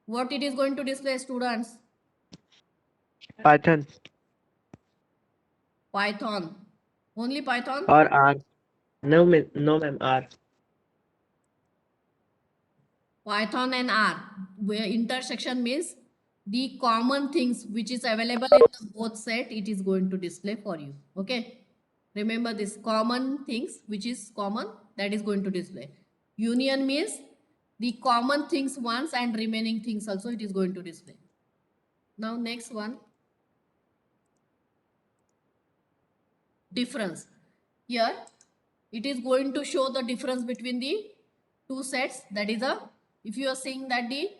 what it is going to display, students. Python Python. Only Python? or R. No, ma'am, R. Python and R. Where intersection means the common things which is available in the both set, it is going to display for you. Okay. Remember this, common things which is common, that is going to display. Union means the common things once and remaining things also it is going to display. Now next one, difference. Here it is going to show the difference between the two sets. That is a, if you are saying that the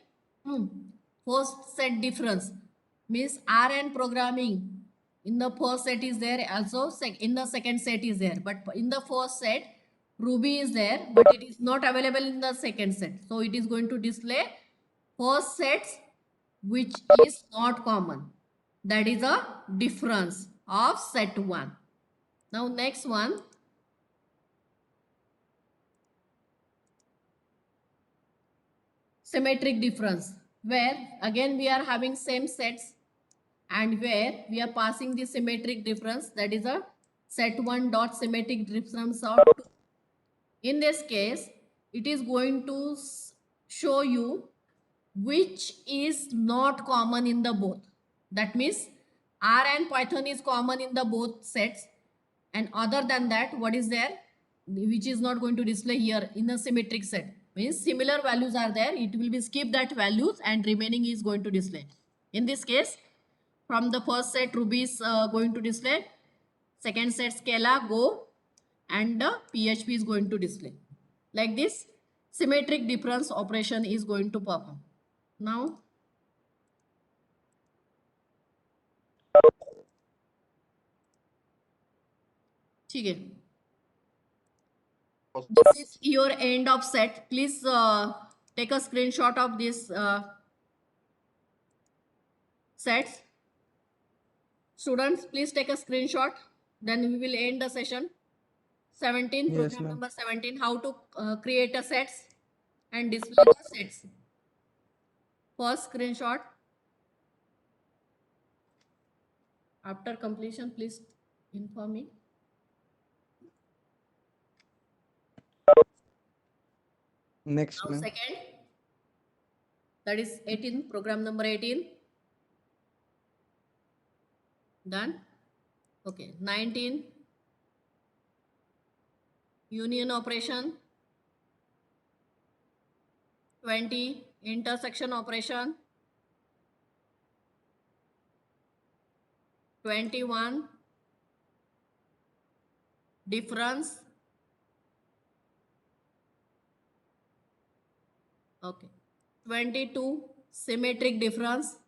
first set difference means R and programming in the first set is there, also in the second set is there, but in the first set Ruby is there, but it is not available in the second set. So it is going to display first sets which is not common. That is a difference of set 1. Now next one, symmetric difference, where again we are having same sets and where we are passing the symmetric difference, that is a set 1 dot symmetric difference of 2. In this case, it is going to show you which is not common in the both. That means R and Python is common in the both sets, and other than that, what is there which is not going to display here in a symmetric set, means similar values are there, it will be skip that values and remaining is going to display. In this case, from the first set Ruby is going to display, second set Scala, Go, and PHP is going to display. Like this, symmetric difference operation is going to perform. Now ठीक है, this is your end of set. Please take a screenshot of this sets. Students, please take a screenshot, then we will end the session. 17, Yes, program ma'am. number 17, how to create a sets and display the sets. First screenshot. After completion, please inform me. Next, Now ma'am. second, that is 18, program number 18. Done? Okay. 19. Union operation. 20. Intersection operation. 21. Difference. Okay. 22. Symmetric difference.